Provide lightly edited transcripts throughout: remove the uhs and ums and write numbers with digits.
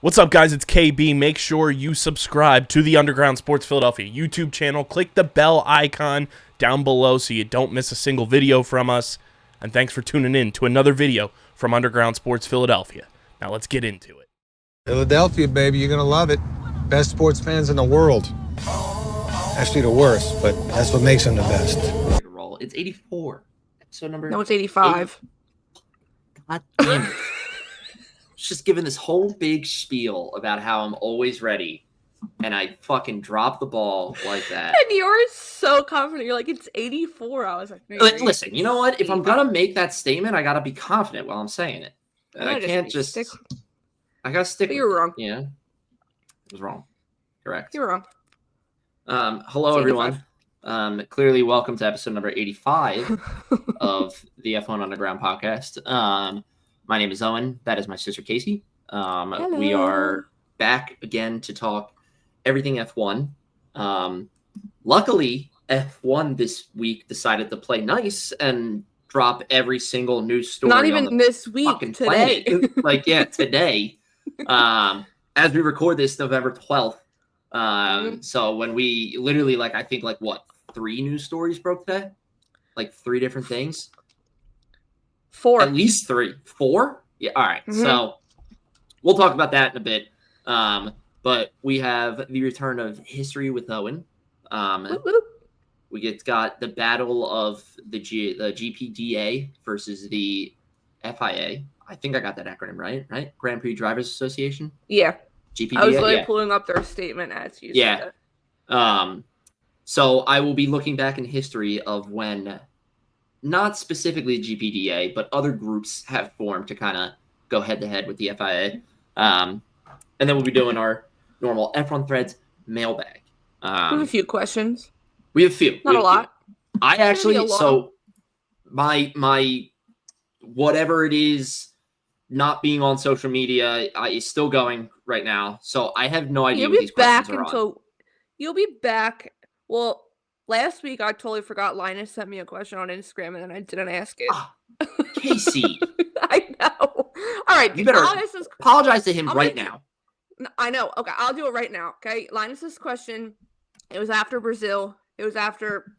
What's up, guys? It's KB. Make sure you subscribe to the Underground Sports Philadelphia YouTube channel. Click the bell icon down below so you don't miss a single video from us. And thanks for tuning in to another video from Underground Sports Philadelphia. Now let's get into it. Philadelphia, baby, you're gonna love it. Best sports fans in the world. Actually, the worst, but that's what makes them the best. It's 84. Episode number. No, it's 85. God damn it. Just giving this whole big spiel about how I'm always ready, and I fucking drop the ball like that. And you're so confident. You're like, it's 84. I was like, no, Listen, you know what? If I'm gonna make that statement, I gotta be confident while I'm saying it. I can't just. I gotta stick. But you're wrong. Yeah, it was wrong. Correct. You're wrong. Hello, everyone. Clearly, welcome to episode number 85 of the F1 Underground podcast. My name is Owen. That is my sister, Casey. We are back again to talk everything F1. Luckily, F1 this week decided to play nice and drop every single news story. Not even this week, today. Today. As we record this, November 12th. So when we literally, I think, 3 news stories broke today? 3 different things? 4. At least 3. 4? Yeah, all right. Mm-hmm. So we'll talk about that in a bit. But we have the return of history with Owen. We got the battle of the GPDA versus the FIA. I think I got that acronym right? Grand Prix Drivers Association? Yeah. GPDA? I was pulling up their statement as you said that. So I will be looking back in history of when, not specifically GPDA, but other groups have formed to kind of go head-to-head with the FIA. And then we'll be doing our normal F1 Threads mailbag. We have a few questions. We have a few. Not a lot. I actually, so my whatever it is, not being on social media is still going right now. So I have no idea what these questions are on. You'll be back. Well, last week I totally forgot. Linus sent me a question on Instagram and then I didn't ask it. Casey. I know. All right. You better apologize to him right now. I know. Okay, I'll do it right now. Okay. Linus's question. It was after Brazil. It was after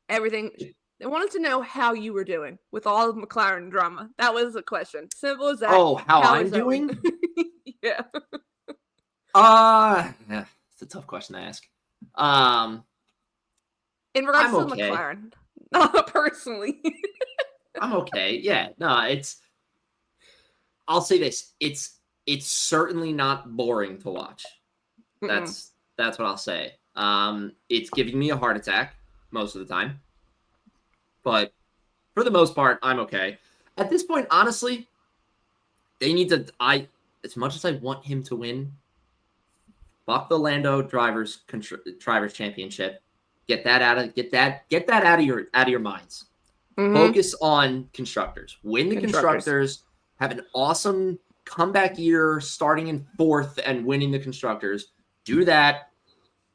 everything. They wanted to know how you were doing with all of McLaren drama. That was the question. Simple as that. Oh, how I'm doing? Yeah. Yeah, it's a tough question to ask. In regards to McLaren, personally. I'm okay. Yeah, no, I'll say this. It's certainly not boring to watch. That's what I'll say. It's giving me a heart attack most of the time. But for the most part, I'm okay. At this point, honestly, they need to as much as I want him to win, fuck the Lando Drivers Championship. Get that out of your minds. Mm-hmm. Focus on constructors. Win the constructors. Have an awesome comeback year, starting in 4th and winning the constructors. Do that,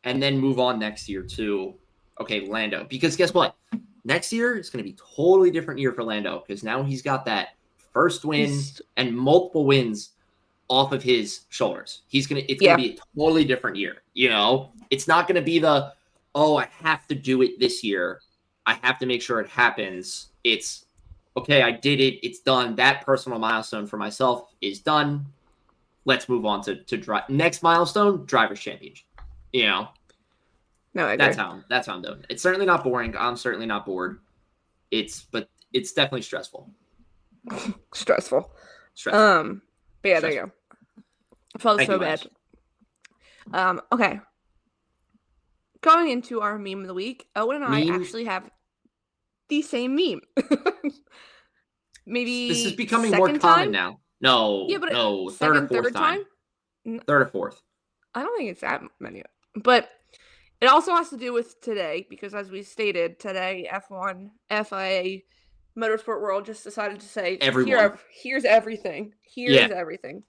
and then move on next year to Lando. Because guess what? Next year it's going to be a totally different year for Lando because now he's got that first win and multiple wins off of his shoulders. It's going to be a totally different year. You know, it's not going to be I have to do it this year. I have to make sure it happens. It's okay. I did it. It's done. That personal milestone for myself is done. Let's move on to drive. Next milestone, Drivers Championship. You know, no, I agree. That's how I'm doing. It's certainly not boring. I'm certainly not bored. But it's definitely stressful. Stressful. But yeah, there you go. I felt so bad. Okay. Going into our meme of the week, Owen and I actually have the same meme. Maybe this is becoming more common now. No, third or fourth time. Third or fourth. I don't think it's that many, but it also has to do with today because, as we stated, today F1, FIA, Motorsport World just decided to say, here's everything. Here's everything.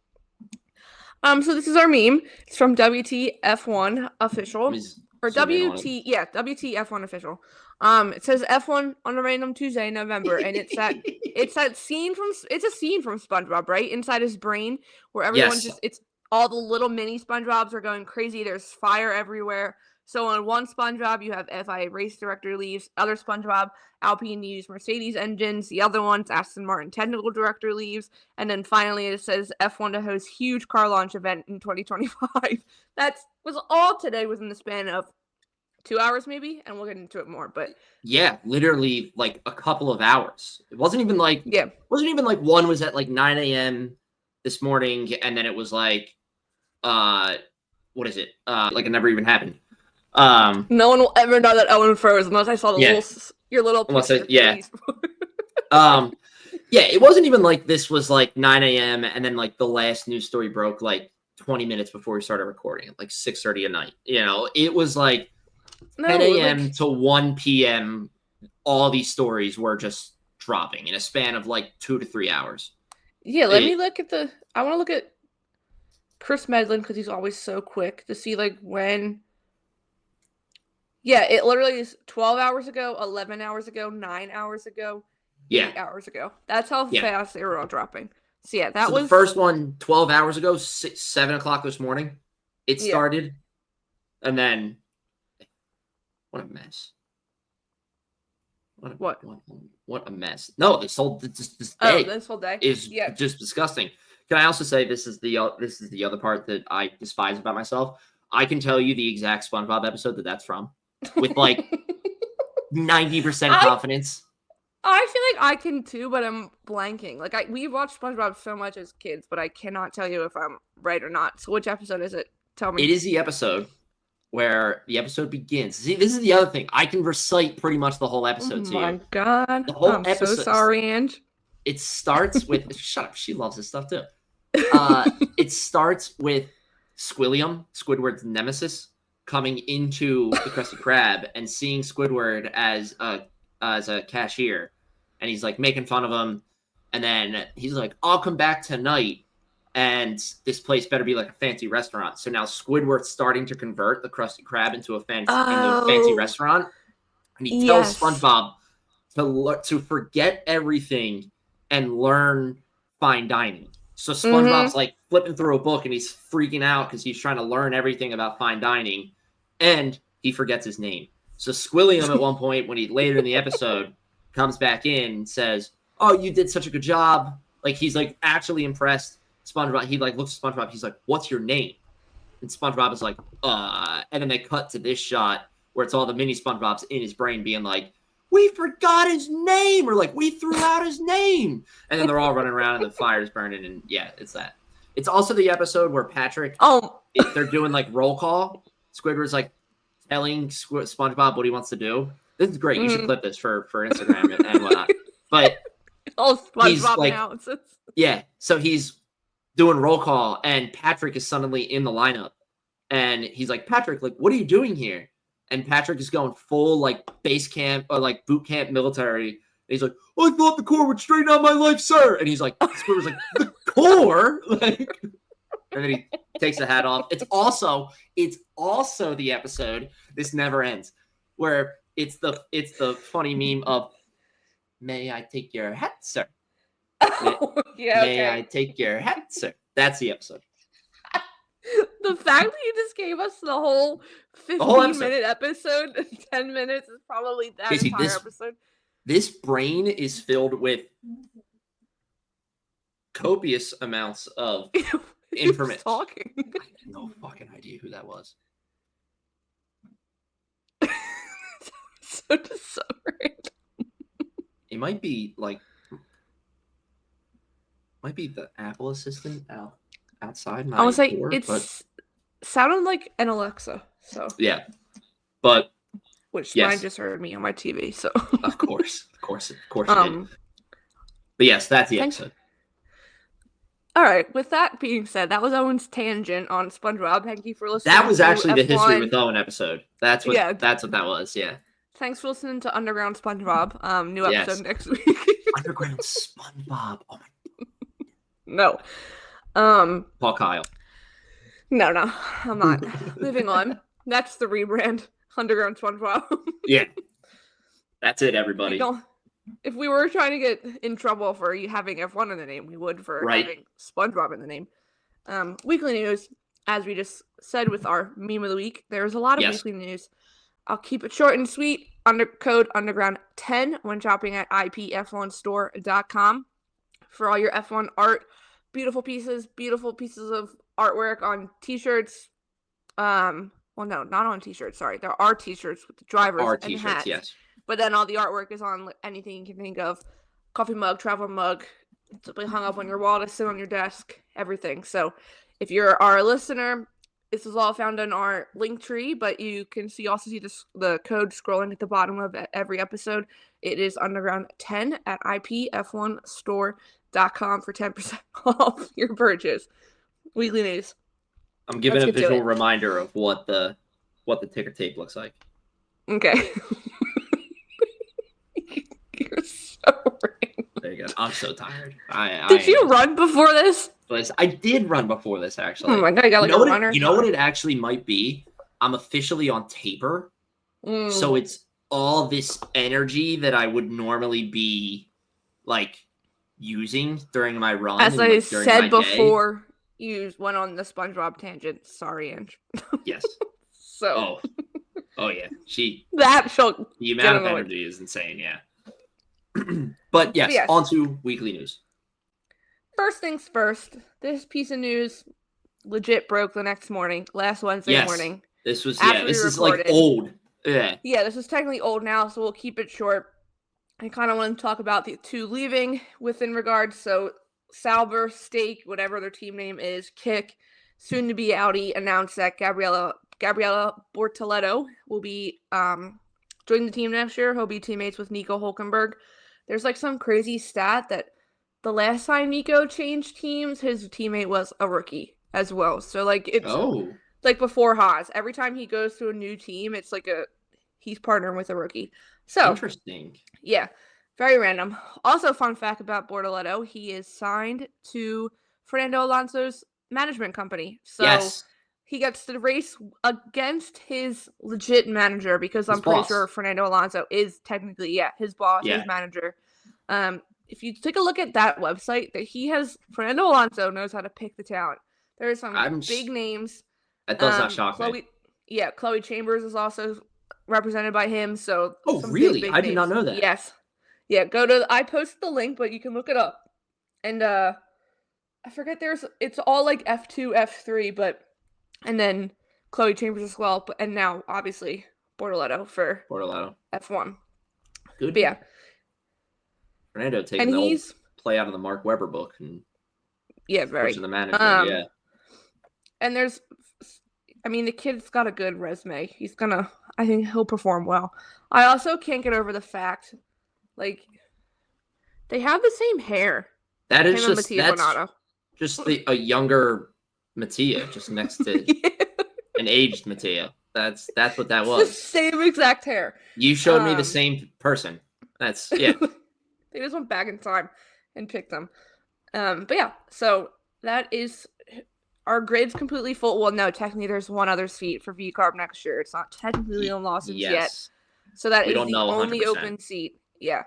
So this is our meme. It's from WTF1 Official. Or WTF1 Official. It says F1 on a random Tuesday in November, and it's a scene from SpongeBob, right? Inside his brain, where everyone it's all the little mini SpongeBobs are going crazy. There's fire everywhere. So on one SpongeBob, you have FIA race director leaves. Other SpongeBob, Alpine used Mercedes engines. The other one's Aston Martin technical director leaves. And then finally it says F1 to host huge car launch event in 2025. That was all today was in the span of 2 hours maybe, and we'll get into it more. But yeah, literally like a couple of hours. It wasn't even like one was at like 9 a.m. this morning, and then it was like what is it? Like it never even happened. No one will ever know that Owen froze unless I saw your little picture. Yeah, it wasn't even like this was like 9 a.m. and then like the last news story broke like 20 minutes before we started recording at like 6:30 at night. It was like 10 a.m. to 1 p.m. All these stories were just dropping in a span of like 2 to 3 hours. Yeah, let me look at I want to look at Chris Medlin because he's always so quick to see like when. Yeah, it literally is 12 hours ago, 11 hours ago, 9 hours ago, 8 hours ago. That's how fast they were all dropping. So yeah, that was the first one 12 hours ago, 7 o'clock this morning. It started, and then what a mess. What a mess. No, this whole day is just disgusting. Can I also say this is the other part that I despise about myself? I can tell you the exact SpongeBob episode that's from with like 90% confidence. I feel like I can too, but I'm blanking. Like we watched SpongeBob so much as kids, but I cannot tell you if I'm right or not. So which episode is it? Tell me. It is the episode where the episode begins. See, this is the other thing. I can recite pretty much the whole episode to you. Oh my god. The whole I'm episode. So sorry, Ange. It starts with shut up. She loves this stuff too. It starts with Squilliam, Squidward's nemesis, coming into the Krusty Krab and seeing Squidward as a cashier, and he's like making fun of him, and then he's like, "I'll come back tonight, and this place better be like a fancy restaurant." So now Squidward's starting to convert the Krusty Krab into a fancy restaurant, and he tells SpongeBob to forget everything and learn fine dining. So SpongeBob's like flipping through a book and he's freaking out because he's trying to learn everything about fine dining, and he forgets his name. So Squilliam at one point, when he later in the episode comes back in and says, "Oh, you did such a good job." Like he's like actually impressed. SpongeBob, he like looks at SpongeBob. He's like, "What's your name?" And SpongeBob is like, And then they cut to this shot where it's all the mini SpongeBobs in his brain being like, "We forgot his name," or like, "We threw out his name." And then they're all running around and the fire's burning. And yeah, it's that. It's also the episode where Patrick, they're doing like roll call. Squidward's like telling SpongeBob what he wants to do. This is great. You should clip this for Instagram and whatnot. But SpongeBob like, analysis. Yeah. So he's doing roll call and Patrick is suddenly in the lineup. And he's like, "Patrick, like, what are you doing here?" And Patrick is going full like base camp or like boot camp military. And he's like, "I thought the Corps would straighten out my life, sir." And he's like, Squidward's like, "The Corps?" Like, and then he takes the hat off. It's also the episode, this never ends, where it's the funny meme of, "May I take your hat, sir?" May I take your hat, sir? That's the episode. The fact that you just gave us the whole 15-minute episode in 10 minutes is probably that entire episode. This brain is filled with copious amounts of information. Talking. I have no fucking idea who that was. So disoriented. It might be the Apple assistant outside my I was like, door, sounded like an Alexa. So yeah, but which mine just heard me on my TV. So of course it did. But yes, that's the episode. All right. With that being said, that was Owen's tangent on SpongeBob. Thank you for listening. That was actually the F1. History with Owen episode. That's what that was. Yeah. Thanks for listening to Underground SpongeBob. New episode next week. Underground SpongeBob. Oh my. No. Paul Kyle. No, I'm not. Moving on. That's the rebrand. Underground SpongeBob. Yeah. That's it, everybody. If we were trying to get in trouble for you having F1 in the name, we would for having SpongeBob in the name. Weekly news, as we just said with our meme of the week, there's a lot of weekly news. I'll keep it short and sweet. Code underground10 when shopping at IPF1Store.com for all your F1 art. Beautiful pieces of artwork on t-shirts. Well, no, not on t-shirts. Sorry, there are t-shirts with the drivers and hats. Yes. But then all the artwork is on anything you can think of: coffee mug, travel mug, to be hung up on your wall, to sit on your desk, everything. So, if you're our listener, this is all found in our link tree, but you can also see the code scrolling at the bottom of every episode. It is underground10 at IPF1Store.com for 10% off your purchase. Weekly news. I'm giving a visual reminder of what the ticker tape looks like. Okay. You're so right. There you go. I'm so tired. Did you run before this? I did run before this, actually. Oh my God, I got like a runner. You know what it actually might be? I'm officially on taper. So it's all this energy that I would normally be like using during my run. As I said before, you went on the SpongeBob tangent. Sorry, Ange. Yes. So. Oh yeah. The amount of energy is insane. Yeah. But yes, on to weekly news. First things first. This piece of news legit broke the next morning, last Wednesday morning. This was this is like old. Yeah. Yeah, this is technically old now, so we'll keep it short. I kind of want to talk about the two leaving within regards. So Sauber, Stake, whatever their team name is, Kick, soon to be Audi, announced that Gabriel Bortoleto will be joining the team next year. He'll be teammates with Nico Hülkenberg. There's like some crazy stat that the last time Nico changed teams, his teammate was a rookie as well. So like it's like before Haas. Every time he goes to a new team, it's like he's partnering with a rookie. So interesting. Yeah, very random. Also, fun fact about Bortoleto, he is signed to Fernando Alonso's management company. So he gets to race against his legit manager because I'm pretty sure Fernando Alonso is technically, his boss, his manager. If you take a look at that website, Fernando Alonso knows how to pick the talent. There are some big names. That does not shock me. Yeah, Chloe Chambers is also represented by him. So really? I did not know that. Yes. Yeah, I posted the link, but you can look it up. And I forget it's all like F2, F3, and then Chloe Chambers as well, and now obviously Bortoleto for F1. Good. But yeah. Fernando taking the old play out of the Mark Webber book and very pushing the manager. And the kid's got a good resume. I think he'll perform well. I also can't get over the fact, like, they have the same hair. That is just a younger Mattia, just next to an aged Mattia. That's what that was. The same exact hair. You showed me the same person. That's They just went back in time and picked them. But yeah, so that is our grid's completely full. Well, no, technically there's one other seat for VCARB next year. It's not technically on Lawson's yet. So that is the only 100%. Open seat. Yeah.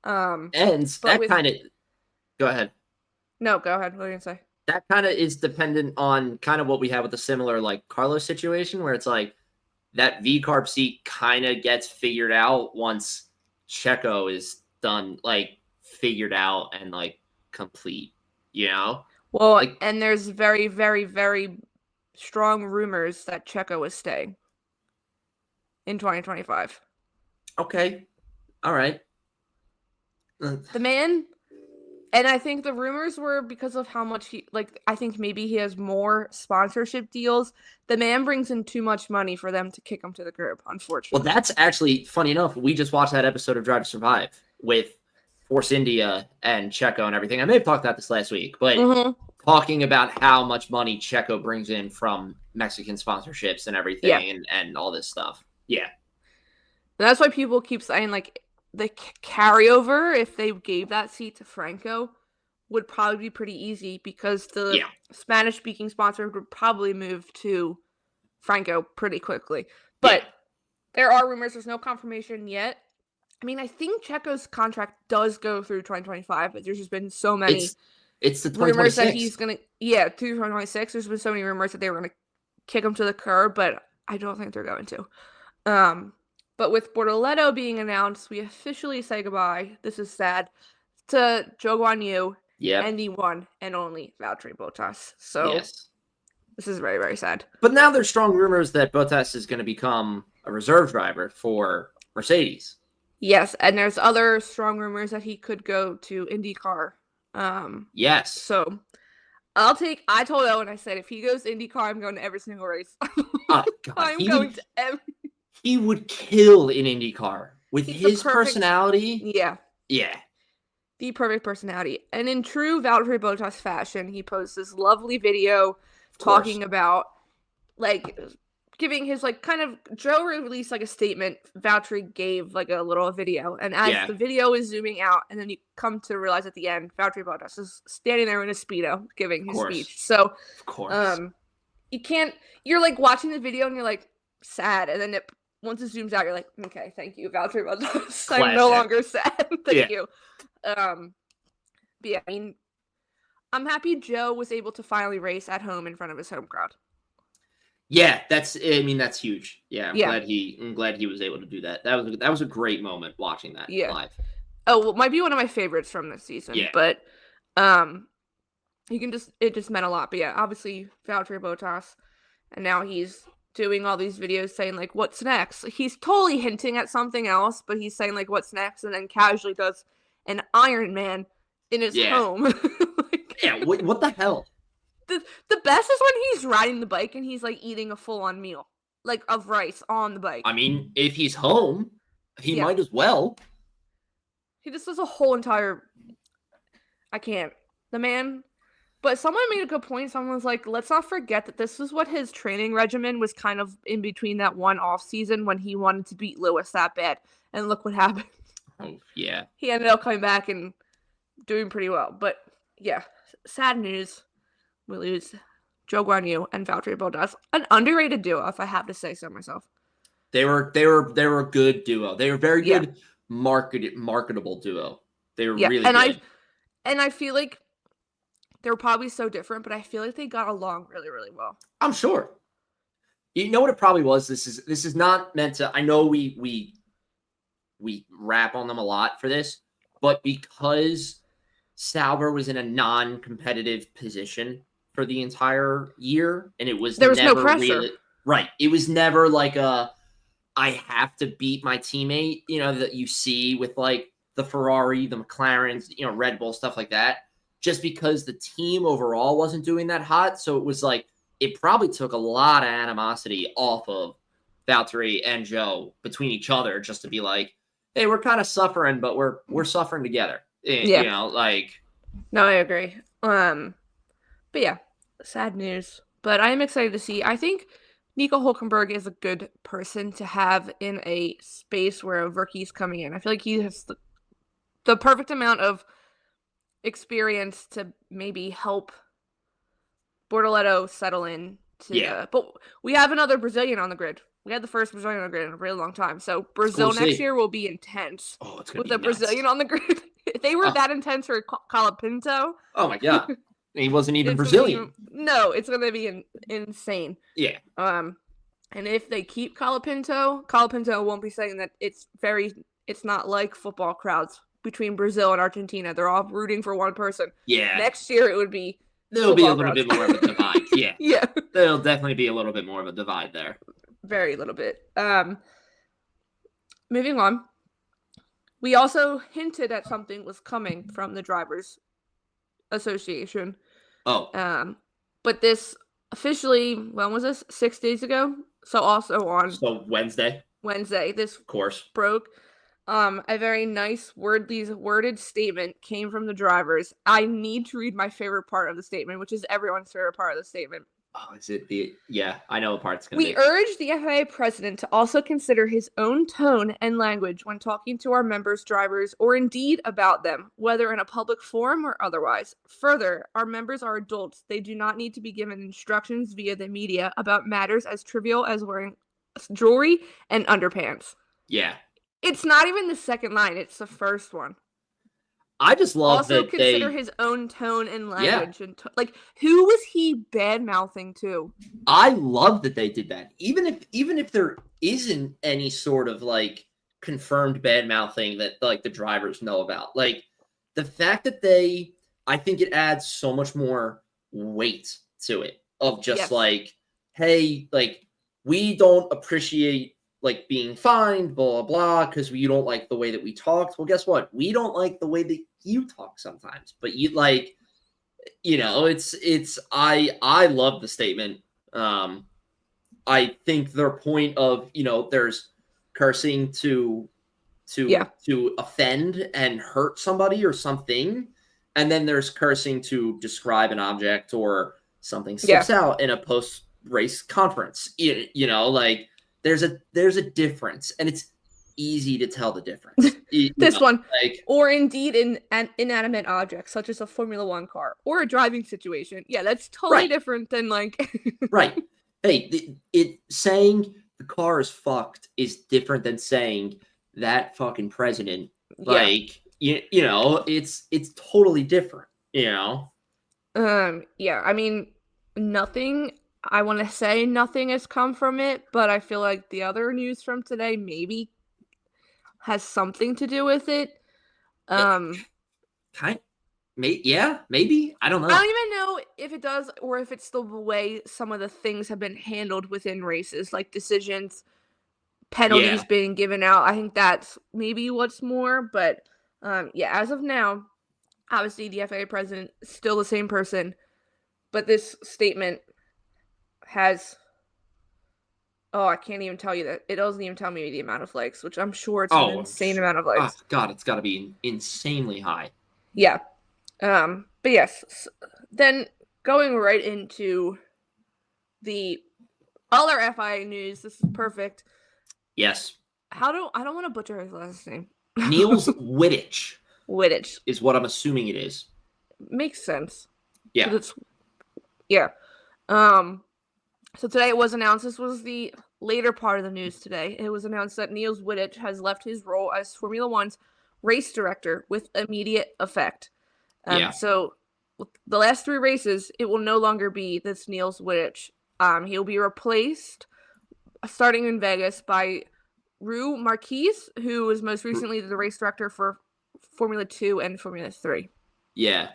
And that kind of go ahead. No, go ahead. What are you gonna say? That kind of is dependent on kind of what we have with the similar like Carlos situation, where it's like that VCARB seat kind of gets figured out once Checo is done, like figured out and like complete, you know? Well, and there's very, very, very strong rumors that Checo is staying in 2025. Okay. All right. The man, and I think the rumors were because of how much I think maybe he has more sponsorship deals. The man brings in too much money for them to kick him to the curb, unfortunately. Well, that's actually funny enough. We just watched that episode of Drive to Survive with Force India and Checo and everything. I may have talked about this last week, but talking about how much money Checo brings in from Mexican sponsorships and everything and all this stuff. Yeah. And that's why people keep saying, like, the carryover, if they gave that seat to Franco, would probably be pretty easy because the Spanish-speaking sponsor would probably move to Franco pretty quickly. But there are rumors. There's no confirmation yet. I mean, I think Checo's contract does go through 2025, but there's just been so many It's the rumors 2026. that he's going to, 2026. There's been so many rumors that they were going to kick him to the curb, but I don't think they're going to. But with Bortoleto being announced, we officially say goodbye. This is sad to Zhou Guanyu and the one and only Valtteri Bottas. So this is very, very sad. But now there's strong rumors that Bottas is going to become a reserve driver for Mercedes. Yes, and there's other strong rumors that he could go to IndyCar. Yes. So I told Owen, I said, if he goes to IndyCar, I'm going to every single race. Oh, God. I'm going to every. He would kill in IndyCar with his personality. Yeah. Yeah. The perfect personality. And in true Valtteri Bottas fashion, he posts this lovely video talking about, like, giving his, like, kind of, Joe released, like, a statement. Valtteri gave, like, a little video. And as the video is zooming out, and then you come to realize at the end, Valtteri Bottas is standing there in a Speedo giving his speech. So, of course. You can't, you're, like, watching the video, and you're, like, sad. And then once it zooms out, you're like, okay, thank you, Valtteri Bottas. I'm no longer sad. Thank you. But yeah, I mean, I'm happy Joe was able to finally race at home in front of his home crowd. Yeah, that's huge. Yeah, I'm glad he was able to do that. That was a great moment watching that live. Oh, well, it might be one of my favorites from this season. Yeah. But it just meant a lot. But yeah, obviously Valtteri Bottas, and now he's doing all these videos saying, like, what's next? He's totally hinting at something else, but he's saying, like, what's next, and then casually does an Iron Man in his home. What the hell? The best is when he's riding the bike and he's, like, eating a full-on meal, like, of rice on the bike. I mean, if he's home, he might as well. He just does a whole entire... I can't. The man... But someone made a good point. Someone was like, let's not forget that this is what his training regimen was kind of in between that one off season when he wanted to beat Lewis that bad. And look what happened. Oh, yeah. He ended up coming back and doing pretty well. But yeah, sad news. We lose Zhou Guanyu and Valtteri Bottas. An underrated duo, if I have to say so myself. They were a good duo. They were very good marketable duo. They were really good. And I feel like they're probably so different, but I feel like they got along really, really well. I'm sure. You know what it probably was? This is not meant to. I know we rap on them a lot for this, but because Sauber was in a non-competitive position for the entire year, and there was never no pressure. Right. It was never like I have to beat my teammate, that you see with, like, the Ferrari, the McLarens, Red Bull, stuff like that. Just because the team overall wasn't doing that hot. So it was like, it probably took a lot of animosity off of Valtteri and Joe between each other just to be like, hey, we're kind of suffering, but we're suffering together. Yeah. No, I agree. But yeah, sad news. But I am excited to see. I think Nico Hülkenberg is a good person to have in a space where a rookie's coming in. I feel like he has the perfect amount of experience to maybe help Bortoleto settle in. But we have another Brazilian on the grid. We had the first Brazilian on the grid in a really long time. So Brazil next year will be intense. Oh, it's going to be nuts. Brazilian on the grid. If they were that intense for Colapinto. Oh my God. He wasn't even Brazilian. No, it's going to be insane. Yeah. And if they keep Colapinto won't be saying that it's not like football crowds between Brazil and Argentina. They're all rooting for one person. Yeah. Next year, there'll be a little bit more of a divide. Yeah. Yeah. There'll definitely be a little bit more of a divide there. Very little bit. Moving on. We also hinted at something was coming from the Drivers Association. Oh. But this officially, when was this? 6 days ago? So Wednesday. This of course broke. A very nice worded statement came from the drivers. I need to read my favorite part of the statement, which is everyone's favorite part of the statement. Oh, is it I know what part's going to be. We urge the FIA president to also consider his own tone and language when talking to our members' drivers, or indeed about them, whether in a public forum or otherwise. Further, our members are adults. They do not need to be given instructions via the media about matters as trivial as wearing jewelry and underpants. Yeah. It's not even the second line. It's the first one. I just love also that consider his own tone and language. Yeah. And like, who was he bad-mouthing to? I love that they did that. Even if there isn't any sort of like confirmed bad mouthing that like the drivers know about, like the fact that I think it adds so much more weight to it of just Yes. like, hey, like we don't appreciate like being fined, blah blah, because you don't like the way that we talked. Well, guess what? We don't like the way that you talk sometimes, but you like, it's I love the statement. I think their point of, there's cursing to offend and hurt somebody or something, and then there's cursing to describe an object or something slips out in a post-race conference. Like there's a difference, and it's easy to tell the difference. Or indeed an inanimate object such as a Formula One car or a driving situation. Yeah, that's totally different than like right. Hey, saying the car is fucked is different than saying that fucking president. Like, it's totally different. Yeah. I mean, nothing. I want to say nothing has come from it, but I feel like the other news from today maybe has something to do with it. Maybe. I don't know. I don't even know if it does or if it's the way some of the things have been handled within races, like decisions, penalties being given out. I think that's maybe what's more, but as of now, obviously the FIA president is still the same person, but this statement has I can't even tell you that. It doesn't even tell me the amount of likes, which I'm sure it's an insane amount of likes. Oh, God, it's got to be insanely high. Yeah. But yes, then going right into the other FIA news. This is perfect. Yes. I don't want to butcher his last name. Niels Wittich. Wittich is what I'm assuming it is. Makes sense. Yeah. So today it was announced, this was the later part of the news today, it was announced that Niels Wittich has left his role as Formula One's race director with immediate effect. So the last 3 races, it will no longer be this Niels Wittich. He'll be replaced, starting in Vegas, by Rue Marquis, who was most recently the race director for Formula 2 and Formula 3. Yeah.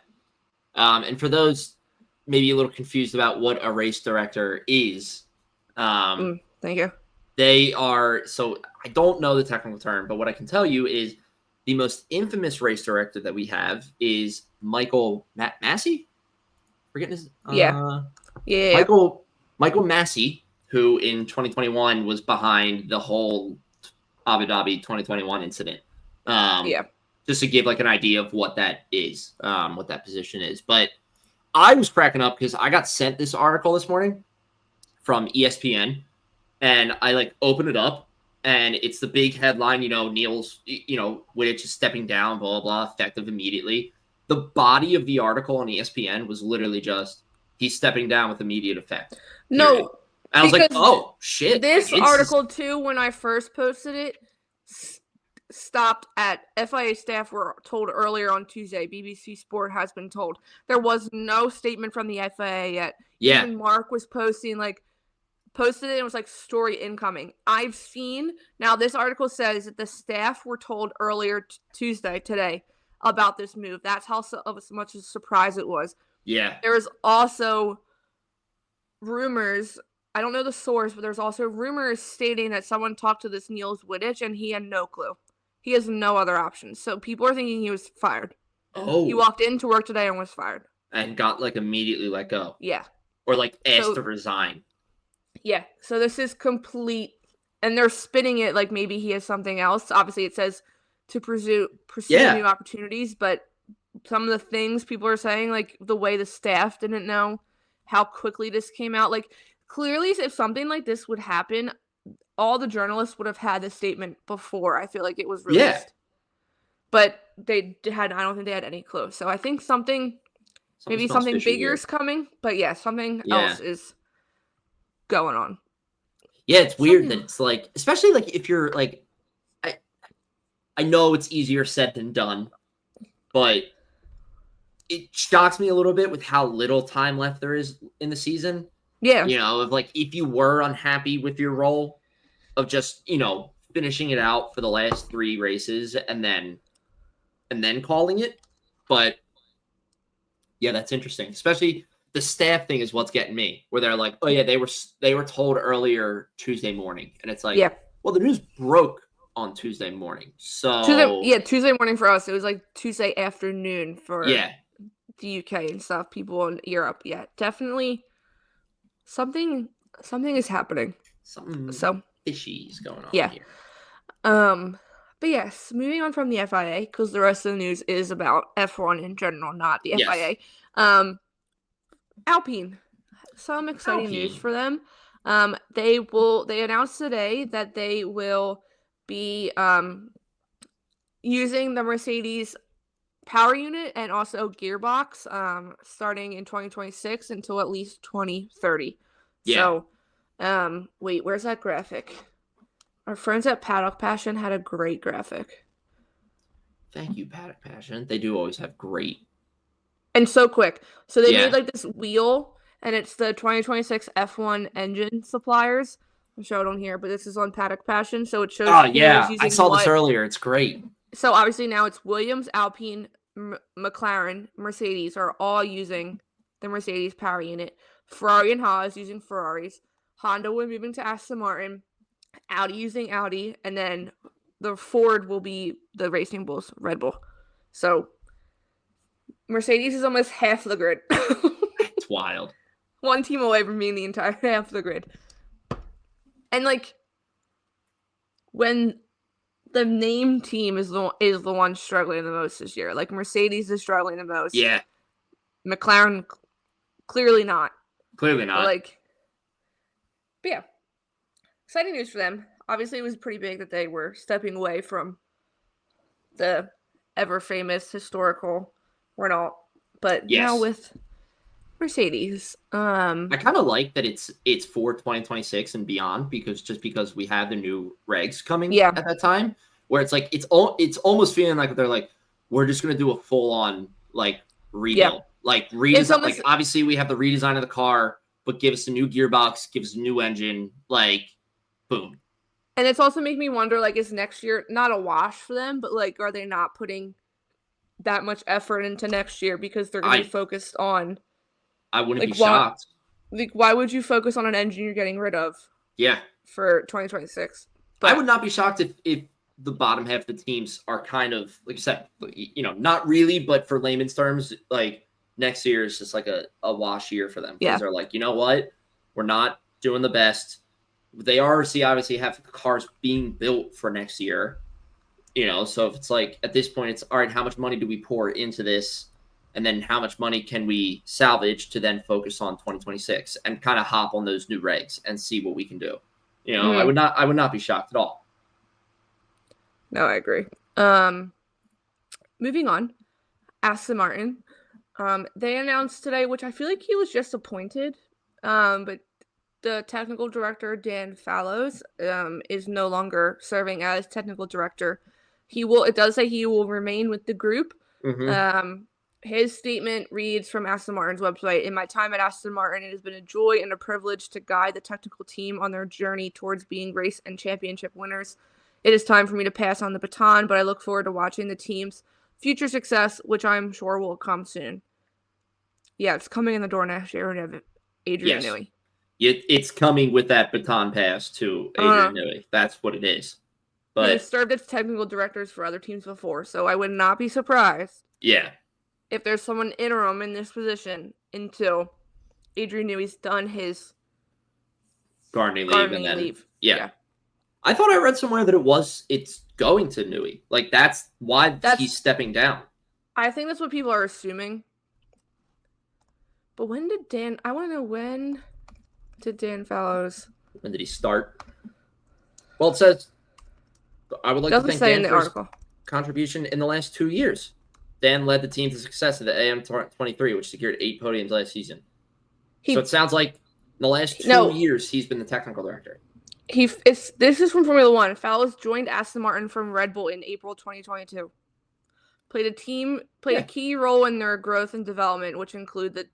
And for those maybe a little confused about what a race director is. Thank you. They are, so I don't know the technical term, but what I can tell you is the most infamous race director that we have is Michael Massey? Forgetting his Michael Massey, who in 2021 was behind the whole Abu Dhabi 2021 incident. Just to give like an idea of what that is, what that position is. But I was cracking up because I got sent this article this morning from ESPN, and I like opened it up, and it's the big headline, Niels, Wittich is stepping down, blah, blah, blah, effective immediately. The body of the article on ESPN was literally just, he's stepping down with immediate effect. No. And I was like, oh, shit. This article, too, when I first posted it, stopped at FIA staff were told earlier on Tuesday. BBC Sport has been told. There was no statement from the FIA yet. Yeah. Even Mark was posted it and was like, story incoming. I've seen, now this article says that the staff were told earlier Tuesday, today, about this move. That's how much of a surprise it was. Yeah. There was also rumors, I don't know the source, but there's also rumors stating that someone talked to this Niels Wittich and he had no clue. He has no other options. So people are thinking he was fired. Oh. He walked into work today and was fired. And got like immediately let go. Yeah. Or like asked to resign. Yeah. So this is complete. And they're spinning it like maybe he has something else. Obviously it says to pursue new opportunities. But some of the things people are saying, like the way the staff didn't know how quickly this came out. Like clearly if something like this would happen, all the journalists would have had this statement before. I feel like it was released. Yeah. But I don't think they had any clue. So I think something bigger is coming. But yeah, something else is going on. Yeah, it's weird that it's like, especially like if you're like, I know it's easier said than done, but it shocks me a little bit with how little time left there is in the season. Yeah. If you were unhappy with your role of just, finishing it out for the last 3 races and then calling it. But yeah, that's interesting. Especially the staff thing is what's getting me, where they're like, oh yeah, they were told earlier Tuesday morning. And it's like, well, the news broke on Tuesday morning. So Tuesday morning for us. It was like Tuesday afternoon for the UK and stuff, people in Europe. Yeah, definitely something is happening. Something fishy is going on here. But yes, moving on from the FIA, because the rest of the news is about F1 in general, not the FIA. Alpine. Some exciting news for them. They announced today that they will be using the Mercedes power unit and also gearbox starting in 2026 until at least 2030. So wait, where's that graphic? Our friends at Paddock Passion had a great graphic. Thank you, Paddock Passion. They do always have great. And so quick. So they made like this wheel, and it's the 2026 F1 engine suppliers. I'll show it on here, but this is on Paddock Passion. So it shows. Oh, yeah. I saw this earlier. It's great. So obviously now it's Williams, Alpine, McLaren, Mercedes are all using the Mercedes power unit. Ferrari and Haas using Ferraris. Honda will be moving to Aston Martin. Audi using Audi, and then the Ford will be the Racing Bulls, Red Bull. So Mercedes is almost half the grid. It's wild. One team away from being the entire half of the grid. And when the name team is the one struggling the most this year, like Mercedes is struggling the most. Yeah. McLaren clearly not. Clearly not. But yeah. Exciting news for them. Obviously, it was pretty big that they were stepping away from the ever-famous historical Renault. But now with Mercedes. I kind of like that it's for 2026 and beyond because we have the new regs coming at that time, where it's like it's almost feeling like they're like, we're just going to do a full-on rebuild. Redesign. Obviously, we have the redesign of the car, but give us a new gearbox, give us a new engine, boom. And it's also making me wonder, is next year not a wash for them, but are they not putting that much effort into next year because they're going to be focused on? I wouldn't be shocked. Why would you focus on an engine you're getting rid of? Yeah. For 2026. But I would not be shocked if the bottom half of the teams are kind of, like you said, not really, but for layman's terms, next year is just a wash year for them. Because they're like, you know what? We're not doing the best. They obviously have cars being built for next year, so if it's at this point, it's all right, how much money do we pour into this? And then how much money can we salvage to then focus on 2026 and kind of hop on those new regs and see what we can do? I would not be shocked at all. No, I agree. Moving on, Aston Martin. They announced today, which I feel like he was just appointed, but the technical director, Dan Fallows, is no longer serving as technical director. It does say he will remain with the group. Mm-hmm. His statement reads from Aston Martin's website, "In my time at Aston Martin, it has been a joy and a privilege to guide the technical team on their journey towards being race and championship winners. It is time for me to pass on the baton, but I look forward to watching the team's future success, which I'm sure will come soon." Yeah, it's coming in the door next year. Adrian Newey. It's coming with that baton pass to Adrian Newey. That's what it is. But he served as technical directors for other teams before, so I would not be surprised. Yeah. If there's someone interim in this position until Adrian Newey's done his gardening leave. Yeah. I thought I read somewhere that it's going to Newey. That's why he's stepping down. I think that's what people are assuming. But when did Dan Fallows? When did he start? Well, it says, I would like to thank Dan for his contribution in the last 2 years. Dan led the team to success at the AM23, which secured 8 podiums last season. So it sounds like in the last 2 years, he's been the technical director. This is from Formula One. Fallows joined Aston Martin from Red Bull in April 2022. played a key role in their growth and development, which included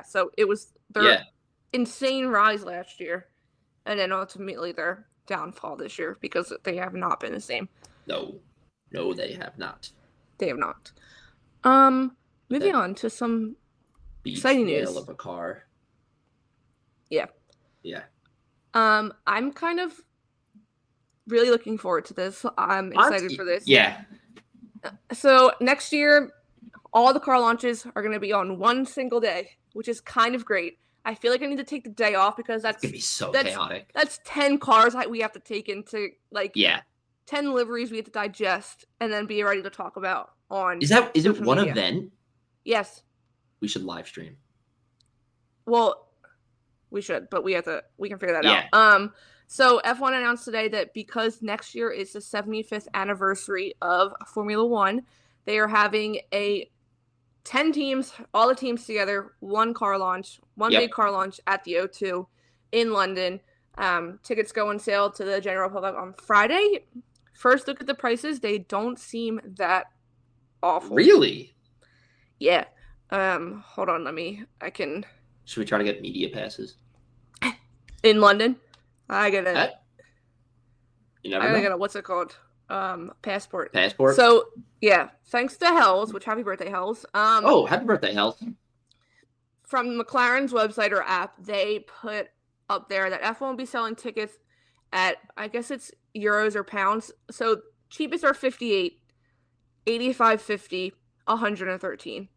so it was their insane rise last year, and then ultimately their downfall this year because they have not been the same. No, they have not. They have not. Moving on to some exciting news of a car. Yeah. I'm kind of really looking forward to this. I'm excited for this. Yeah. So next year, all the car launches are going to be on one single day, which is kind of great. I feel like I need to take the day off because that's going to be so chaotic. That's 10 cars we have to take into 10 liveries we have to digest and then be ready to talk about on. Is it one event? Yes. We should live stream. Well, we should, but we can figure that out. So F1 announced today that because next year is the 75th anniversary of Formula One, they are having a 10 teams, all the teams together, one car launch, big car launch at the O2 in London. Tickets go on sale to the general public on Friday. First look at the prices. They don't seem that awful. Really? Yeah. Hold on. Should we try to get media passes? In London? I get it. You never know. I get what's it called? Passport. Passport? So, yeah. Thanks to Hells, which happy birthday, Hells. Happy birthday, Hells. From McLaren's website or app, they put up there that F1 will be selling tickets at, I guess it's euros or pounds. So, cheapest are 58, 85.50, 113.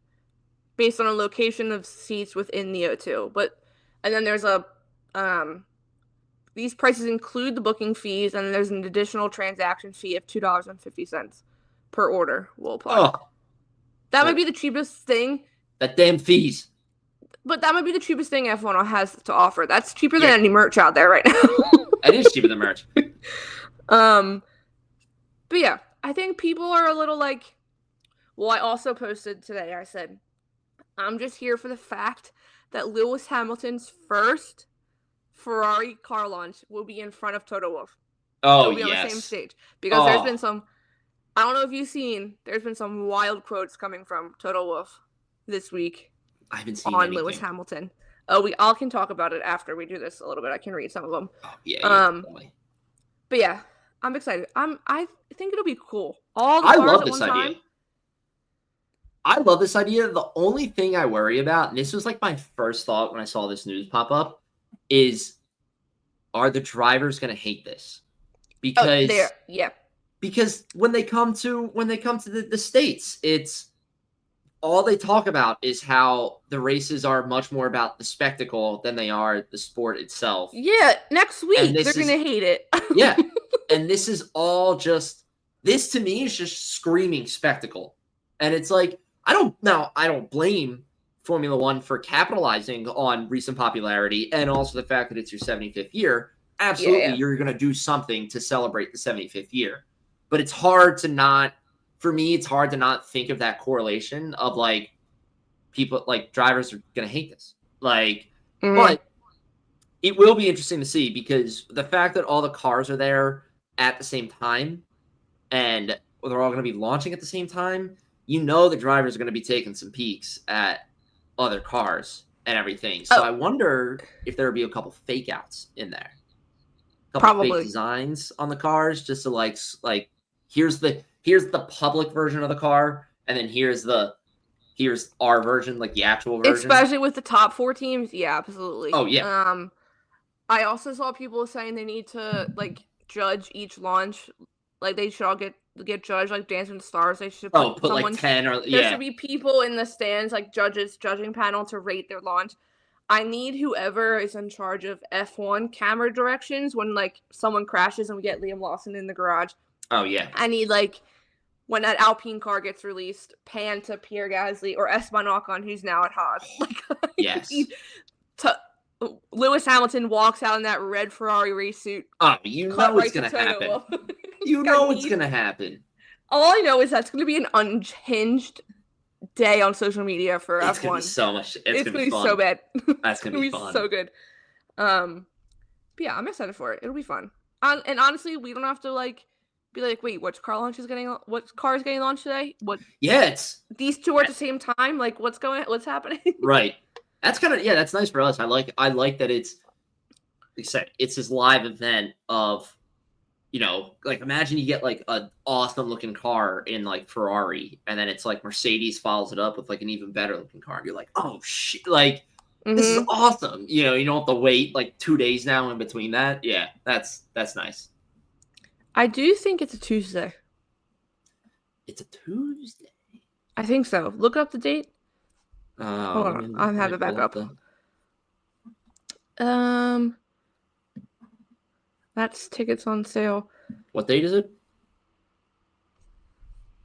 Based on a location of seats within the O2. And then there's these prices include the booking fees, and there's an additional transaction fee of $2.50 per order will apply. That might be the cheapest thing. That damn fees. But that might be the cheapest thing F1 has to offer. That's cheaper than any merch out there right now. It is cheaper than merch. But yeah, I think people are a little I also posted today, I said, I'm just here for the fact that Lewis Hamilton's first Ferrari car launch will be in front of Toto Wolff. Oh, They'll be on the same stage. Because there's been some, I don't know if you've seen, there's been some wild quotes coming from Toto Wolff this week. I haven't seen on Lewis Hamilton. We all can talk about it after we do this a little bit. I can read some of them. Oh, yeah. But yeah, I'm excited. I think it'll be cool. All the cars love at this one idea. time. I love this idea. The only thing I worry about, and this was my first thought when I saw this news pop up, is are the drivers going to hate this? Because because when they come to the States, it's all they talk about is how the races are much more about the spectacle than they are the sport itself. Yeah, next week they're going to hate it. Yeah. And this is all this to me is just screaming spectacle. And it's I don't blame Formula One for capitalizing on recent popularity and also the fact that it's your 75th year. Absolutely, you're going to do something to celebrate the 75th year. But it's hard to not think of that correlation of people drivers are going to hate this. But it will be interesting to see because the fact that all the cars are there at the same time and they're all going to be launching at the same time, the drivers are going to be taking some peeks at other cars and everything. So I wonder if there will be a couple fake outs in there. A couple fake designs on the cars just to here's the public version of the car and then here's our version, the actual version. Especially with the top 4 teams. Yeah, absolutely. Oh yeah. I also saw people saying they need to judge each launch. They should all get judged Dancing with the Stars. They should put 10 or there should be people in the stands judging panel to rate their launch. I need whoever is in charge of F1 camera directions when someone crashes and we get Liam Lawson in the garage. Oh yeah. I need when that Alpine car gets released, pan to Pierre Gasly or Esteban Ocon, who's now at Haas. Yes. Lewis Hamilton walks out in that red Ferrari race suit. Oh, what's going to happen. What's going to happen. All I know is that's going to be an unhinged day on social media for F1. It's going to be so much. It's going to be so bad. That's going to be fun. So good. But yeah, I'm excited for it. It'll be fun. And honestly, we don't have to be like, wait, what car is getting launched today? What? Yeah, these two are at the same time. Like, what's happening? Right. That's kind of that's nice for us. I like that it's this live event of, like imagine you get like an awesome looking car in like Ferrari, and then it's like Mercedes follows it up with like an even better looking car. And you're like, oh shit, like this is awesome. You don't have to wait like 2 days now in between that. Yeah, that's nice. I do think it's a Tuesday. It's a Tuesday. I think so. Look up the date. Hold on, I have it back up. That's tickets on sale. What date is it?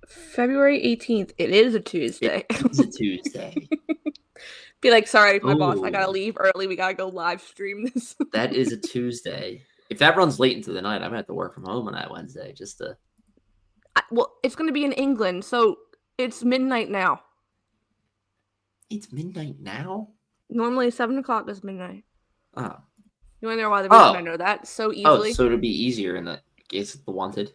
February 18th. It is a Tuesday. It's a Tuesday. Be like, sorry, my boss, I gotta leave early. We gotta go live stream this. That is a Tuesday. If that runs late into the night, I'm gonna have to work from home on that Wednesday just to. Well, it's gonna be in England, so it's midnight now. It's midnight now? Normally 7 o'clock is midnight. Oh. You wanna know why the reason I know that so easily? Oh, so it'll be easier in the case of the Wanted.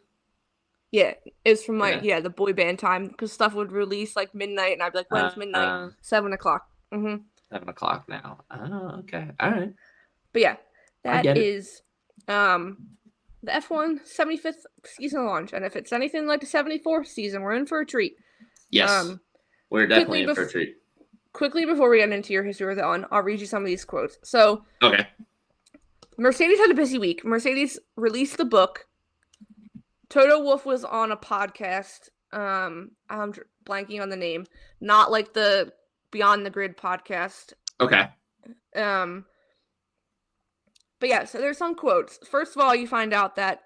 Yeah, it's from the boy band time, because stuff would release like midnight, and I'd be like, when's midnight? 7 o'clock. 7 o'clock now. Oh, okay. All right. But yeah, that is the F1 75th season launch, and if it's anything like the 74th season, we're in for a treat. Yes, we're definitely in for a treat. Quickly before we get into your history with Owen, I'll read you some of these quotes. So, okay. Mercedes had a busy week. Mercedes released the book. Toto Wolff was on a podcast. I'm blanking on the name. Not like the Beyond the Grid podcast. Okay. But yeah, so there's some quotes. First of all, you find out that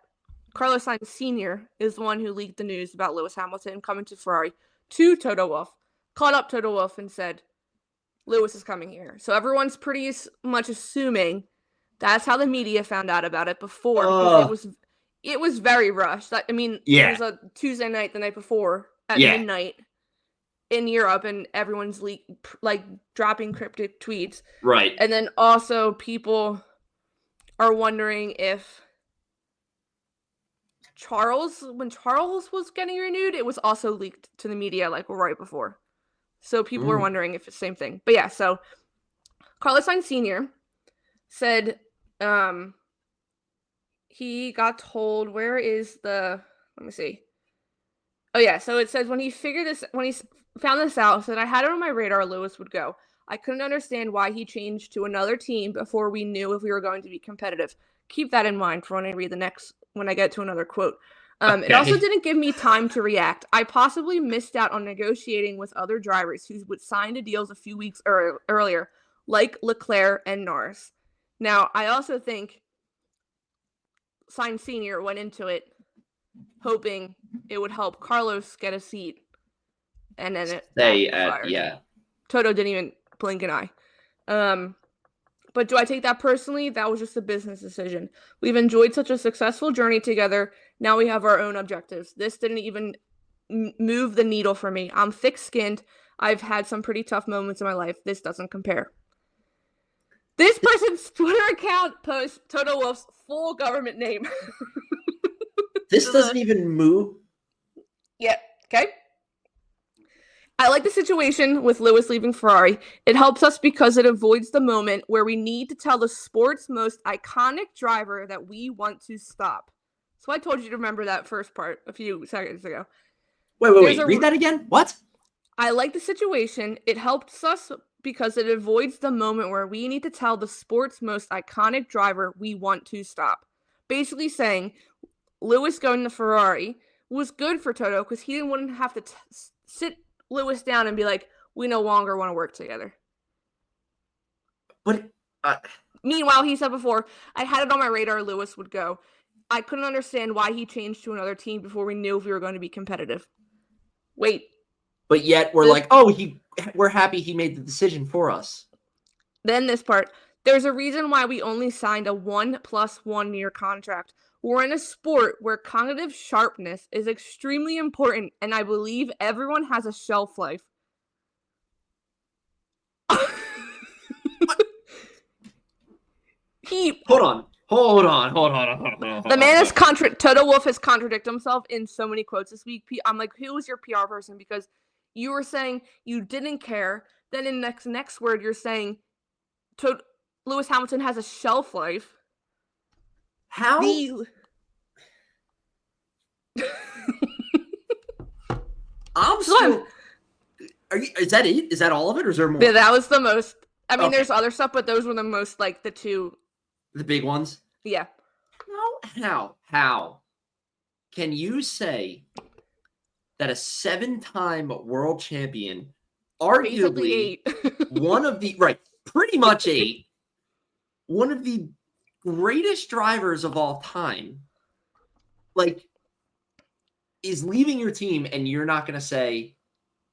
Carlos Sainz Sr. is the one who leaked the news about Lewis Hamilton coming to Ferrari to Toto Wolff. Called up Toto Wolff and said, Lewis is coming here. So everyone's pretty much assuming that's how the media found out about it before. Because it was very rushed. It was a Tuesday night the night before at midnight in Europe, and everyone's dropping cryptic tweets. Right. And then also people are wondering if when Charles was getting renewed, it was also leaked to the media right before. So people were wondering if it's the same thing. But yeah, so Carlos Sainz Sr. said he got told, let me see. Oh yeah, so it says when he found this out, said I had it on my radar Lewis would go. I couldn't understand why he changed to another team before we knew if we were going to be competitive. Keep that in mind for when I get to another quote. Okay. It also didn't give me time to react. I possibly missed out on negotiating with other drivers who would sign the deals a few weeks earlier, like Leclerc and Norris. Now, I also think Sainz Sr. went into it hoping it would help Carlos get a seat, and then Toto didn't even blink an eye. But do I take that personally? That was just a business decision. We've enjoyed such a successful journey together. Now we have our own objectives. This didn't even move the needle for me. I'm thick-skinned. I've had some pretty tough moments in my life. This doesn't compare. This person's Twitter account posts Toto Wolff's full government name. This doesn't even move. Yeah, okay. I like the situation with Lewis leaving Ferrari. It helps us because it avoids the moment where we need to tell the sport's most iconic driver that we want to stop. So I told you to remember that first part a few seconds ago. Wait. Read that again? What? I like the situation. It helps us because it avoids the moment where we need to tell the sport's most iconic driver we want to stop. Basically saying Lewis going to Ferrari was good for Toto because he wouldn't have to sit Lewis down and be like, we no longer want to work together. But meanwhile, he said before, I had it on my radar Lewis would go. I couldn't understand why he changed to another team before we knew if we were going to be competitive. Wait. But yet we're we're happy he made the decision for us. Then this part, there's a reason why we only signed a 1+1 year contract. We're in a sport where cognitive sharpness is extremely important, and I believe everyone has a shelf life. Hold on. Hold on. The man is Toto Wolff has contradicted himself in so many quotes this week. I'm like, who was your PR person? Because you were saying you didn't care. Then in next word, you're saying Lewis Hamilton has a shelf life. How? I'm still. Is that it? Is that all of it, or is there more? Yeah, that was the most. I mean, there's other stuff, but those were the most, like, the two. The big ones? Yeah. How can you say that a 7-time world champion, arguably one of the, pretty much 8, one of the greatest drivers of all time, like, is leaving your team and you're not going to say,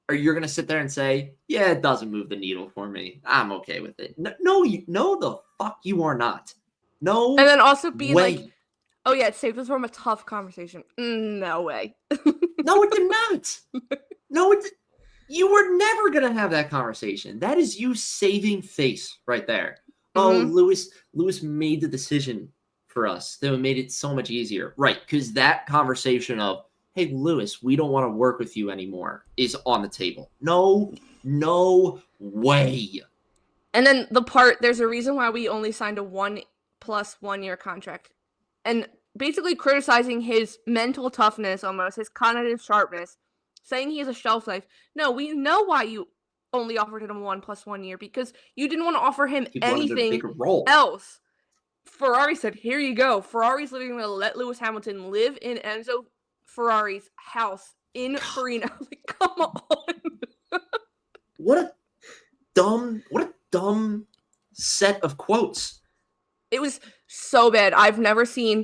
or you're going to sit there and say, yeah, it doesn't move the needle for me. I'm okay with it. No, the fuck you are not. No. And then also be like, oh yeah, it saved us from a tough conversation. No way. No, it did not. No, you were never going to have that conversation. That is you saving face right there. Mm-hmm. Oh, Lewis made the decision for us. That made it so much easier. Right, because that conversation of, hey, Lewis, we don't want to work with you anymore is on the table. No way. And then there's a reason why we only signed a 1+1 year contract. And basically criticizing his mental toughness almost, his cognitive sharpness, saying he has a shelf life. No, we know why you only offered him a 1+1 year, because you didn't want to offer him anything else. Ferrari said, here you go. Ferrari's literally going to let Lewis Hamilton live in Enzo Ferrari's house in Farina. Like, come on. What a dumb set of quotes. It was so bad. I've never seen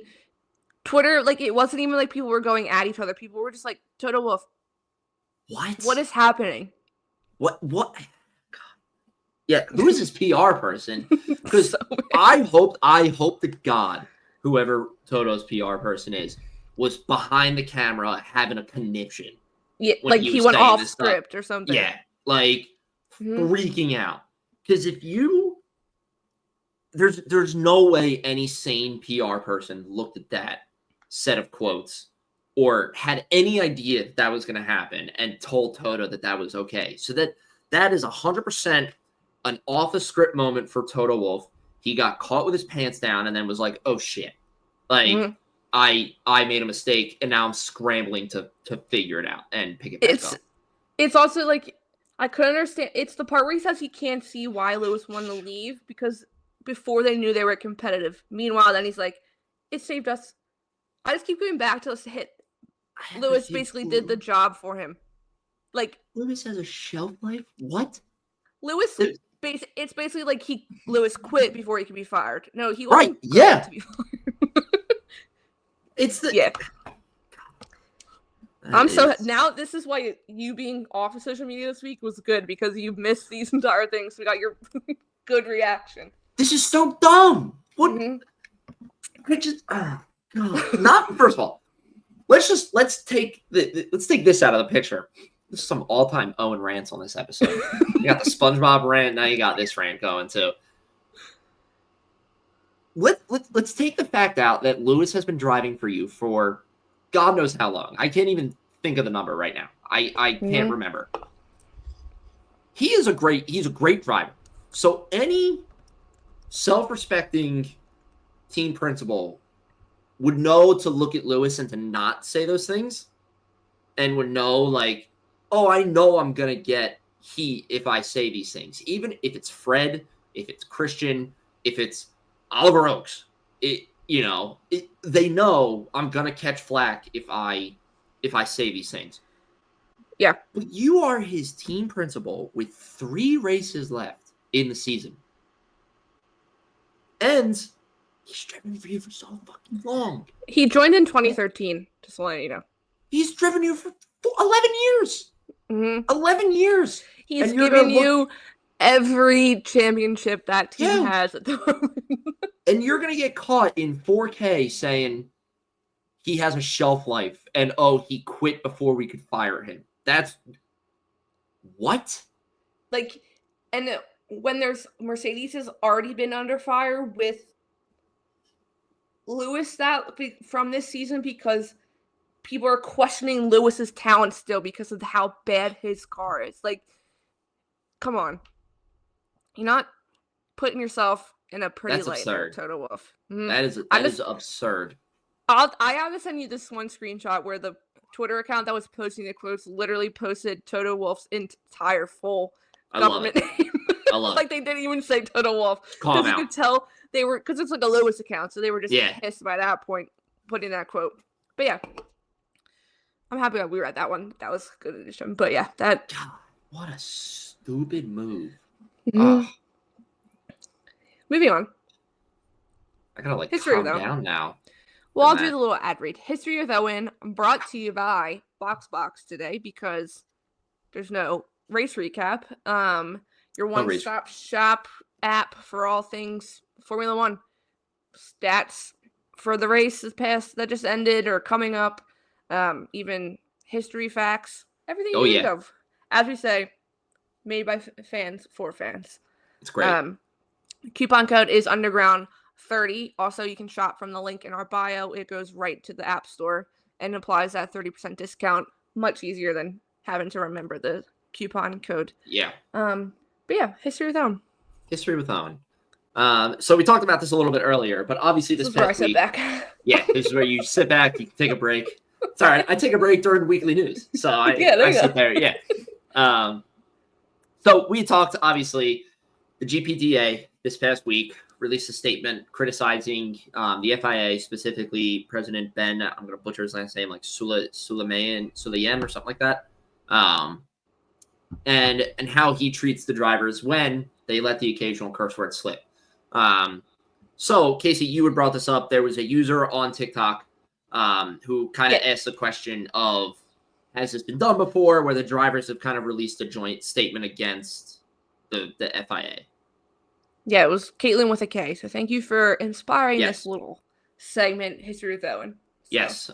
Twitter, like, it wasn't even like people were going at each other. People were just like, Toto Wolff, what is happening? What? God. Yeah, who is his PR person? Because so I hope to God, whoever Toto's PR person is, was behind the camera having a conniption. Yeah, like he went off script or something. Yeah, like freaking out. Because if there's no way any sane PR person looked at that set of quotes or had any idea that was going to happen and told Toto that was okay. So that is 100% an off-the-script moment for Toto Wolff. He got caught with his pants down and then was like, oh, shit. Like, I made a mistake, and now I'm scrambling to figure it out and pick it back up. It's also, like, I couldn't understand. It's the part where he says he can't see why Lewis wanted to leave, because before they knew they were competitive. Meanwhile, then he's like, it saved us. I just keep going back to this hit. Lewis basically did the job for him. Like, Lewis has a shelf life? What? Lewis, it's basically like Lewis quit before he could be fired. No, he wasn't to be fired. Yeah. Now this is why you being off of social media this week was good, because you missed these entire things. So we got your good reaction. This is so dumb. What? I just God. Not first of all. Let's take this out of the picture. This is some all-time Owen rants on this episode. You got the SpongeBob rant, now you got this rant going too. Let's take the fact out that Lewis has been driving for you for God knows how long. I can't even think of the number right now. I can't remember. He's a great driver. So any self-respecting team principal would know to look at Lewis and to not say those things, and would know, like, oh, I know I'm going to get heat if I say these things. Even if it's Fred, if it's Christian, if it's Oliver Oaks, they know I'm going to catch flack if I say these things. Yeah. But you are his team principal with 3 races left in the season. And he's driven for you for so fucking long. He joined in 2013, just to let you know. He's driven you for 11 years. 11 years. He's given you every championship that team has at the moment. And you're going to get caught in 4K saying he has a shelf life and, oh, he quit before we could fire him. That's what? Like, and when there's Mercedes has already been under fire with Lewis that from this season because people are questioning Lewis's talent still because of how bad his car is. Like, come on. You're not putting yourself in a pretty That's light absurd. there, Toto Wolff. That is absurd. I have to send you this one screenshot where the Twitter account that was posting the quotes literally posted Toto Wolff's entire full government name. I love like, they didn't even say Toto Wolff. Calm Because you out. could tell they were, because it's like a Lewis account, so they were just Yeah. pissed by that point, putting that quote. But yeah, I'm happy that we read that one. That was a good addition. But yeah, that. God, what a stupid move. Mm. Moving on. I gotta like History, calm though. down now. Well, I'll do the little ad read. History of Owen, brought to you by Box today because there's no race recap. Your one-stop shop app for all things Formula One. Stats for the races past that just ended or coming up. Even history facts. Everything you think of. As we say, made by fans for fans. It's great. Coupon code is Underground30. Also, you can shop from the link in our bio. It goes right to the App Store and applies that 30% discount. Much easier than having to remember the coupon code. Yeah. But yeah, history with Owen. History with Owen. So we talked about this a little bit earlier, but obviously this past week. Where I sit back. Yeah, this is where you sit back, you take a break. It's all right. I take a break during the weekly news, so I sit there. Yeah. So we talked. Obviously, the GPDA this past week released a statement criticizing the FIA, specifically President Ben. I'm going to butcher his last name, like Sulayem or something like that. And how he treats the drivers when they let the occasional curse word slip. So Casey, you had brought this up. There was a user on TikTok who kind of asked the question of, has this been done before, where the drivers have kind of released a joint statement against the FIA? Yeah, it was Caitlin with a K. So thank you for inspiring this little segment, History with Owen. So. Yes.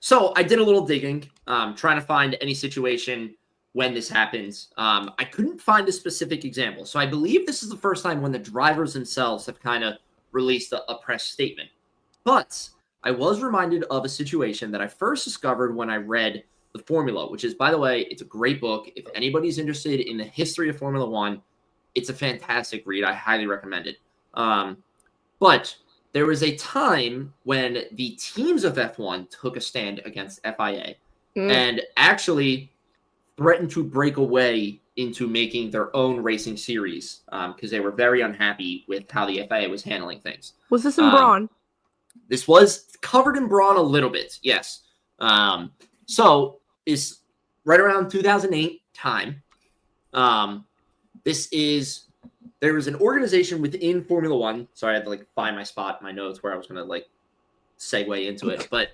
So I did a little digging, trying to find any situation when this happens. I couldn't find a specific example. So I believe this is the first time when the drivers themselves have kind of released a press statement. But I was reminded of a situation that I first discovered when I read The Formula, which is, by the way, it's a great book. If anybody's interested in the history of Formula One, it's a fantastic read. I highly recommend it. But there was a time when the teams of F1 took a stand against FIA and actually threatened to break away into making their own racing series because they were very unhappy with how the FIA was handling things. Was this in Brawn? This was covered in Brawn a little bit, yes. So it's right around 2008 time. There was an organization within Formula One. Sorry, I had to find my spot in my notes where I was going to segue into it. But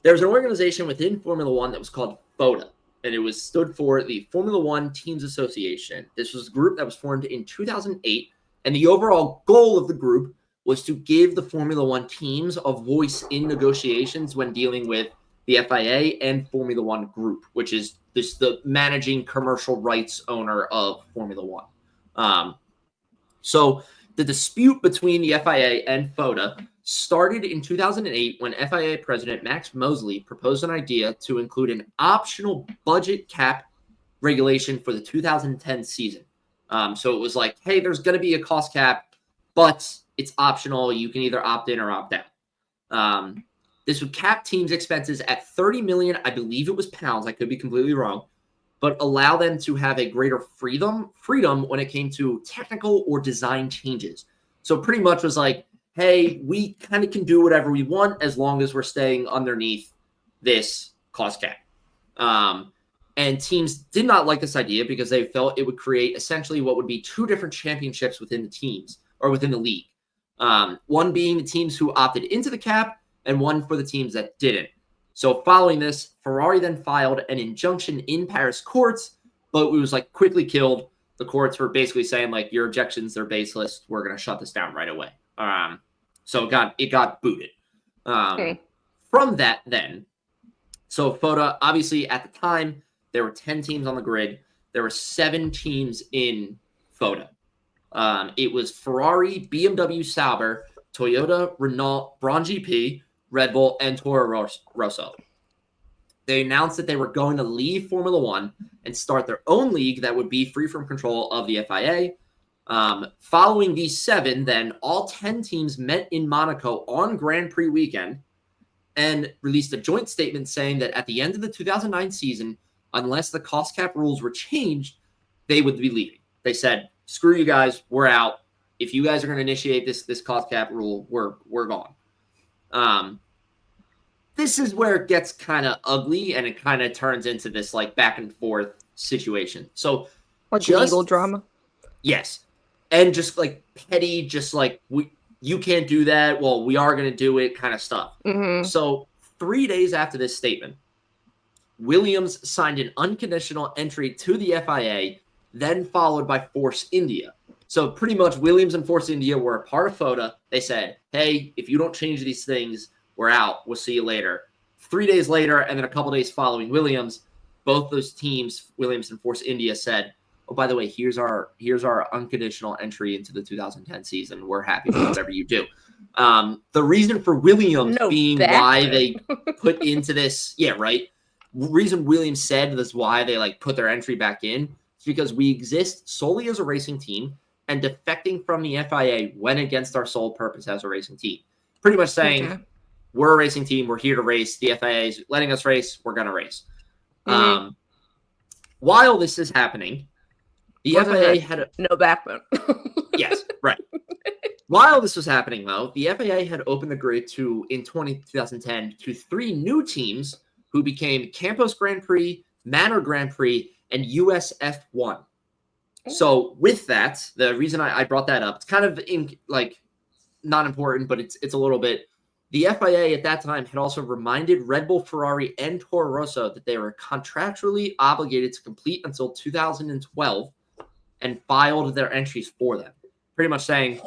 there was an organization within Formula One that was called FOTA, and it was stood for the Formula One Teams Association. This was a group that was formed in 2008, and the overall goal of the group was to give the Formula One teams a voice in negotiations when dealing with the FIA and Formula One Group, which is the managing commercial rights owner of Formula One. So the dispute between the FIA and FOTA started in 2008 when FIA President Max Mosley proposed an idea to include an optional budget cap regulation for the 2010 season. So it was like, hey, there's going to be a cost cap, but it's optional. You can either opt in or opt out. This would cap teams' expenses at 30 million, I believe it was pounds. I could be completely wrong, but allow them to have a greater freedom when it came to technical or design changes. So pretty much was like, hey, we kind of can do whatever we want as long as we're staying underneath this cost cap. And teams did not like this idea because they felt it would create essentially what would be two different championships within the teams or within the league. One being the teams who opted into the cap and one for the teams that didn't. So following this, Ferrari then filed an injunction in Paris courts, but it was quickly killed. The courts were basically saying your objections, they're baseless. We're going to shut this down right away. So it got booted. From that then, so FOTA, obviously at the time, there were 10 teams on the grid. There were 7 teams in FOTA. It was Ferrari, BMW, Sauber, Toyota, Renault, Braun GP, Red Bull, and Toro Rosso. They announced that they were going to leave Formula One and start their own league that would be free from control of the FIA. Following these 7, then all 10 teams met in Monaco on Grand Prix weekend and released a joint statement saying that at the end of the 2009 season, unless the cost cap rules were changed, they would be leaving. They said, screw you guys, we're out. If you guys are going to initiate this cost cap rule, we're gone. This is where it gets kind of ugly and it kind of turns into this like back and forth situation. So like legal drama. Yes. And just like petty, just like you can't do that. Well, we are going to do it kind of stuff. Mm-hmm. So 3 days after this statement, Williams signed an unconditional entry to the FIA, then followed by Force India. So pretty much Williams and Force India were a part of FOTA. They said, hey, if you don't change these things, we're out. We'll see you later. 3 days later, and then a couple days following Williams, both those teams, Williams and Force India, said, oh, by the way, here's our unconditional entry into the 2010 season. We're happy with whatever you do. The reason for Williams being why they put into this, reason Williams said that's why they like put their entry back in is because we exist solely as a racing team, and defecting from the FIA went against our sole purpose as a racing team. Pretty much saying, we're a racing team. We're here to race. The FIA is letting us race. We're going to race. Mm-hmm. While this is happening, the FIA had no backbone. Yes, right. While this was happening, though, the FIA had opened the grid in 2010 to 3 new teams who became Campos Grand Prix, Manor Grand Prix, and US F1. So with that, the reason I brought that up, it's kind of not important, but it's a little bit. The FIA at that time had also reminded Red Bull, Ferrari, and Toro Rosso that they were contractually obligated to complete until 2012 and filed their entries for them. Pretty much saying,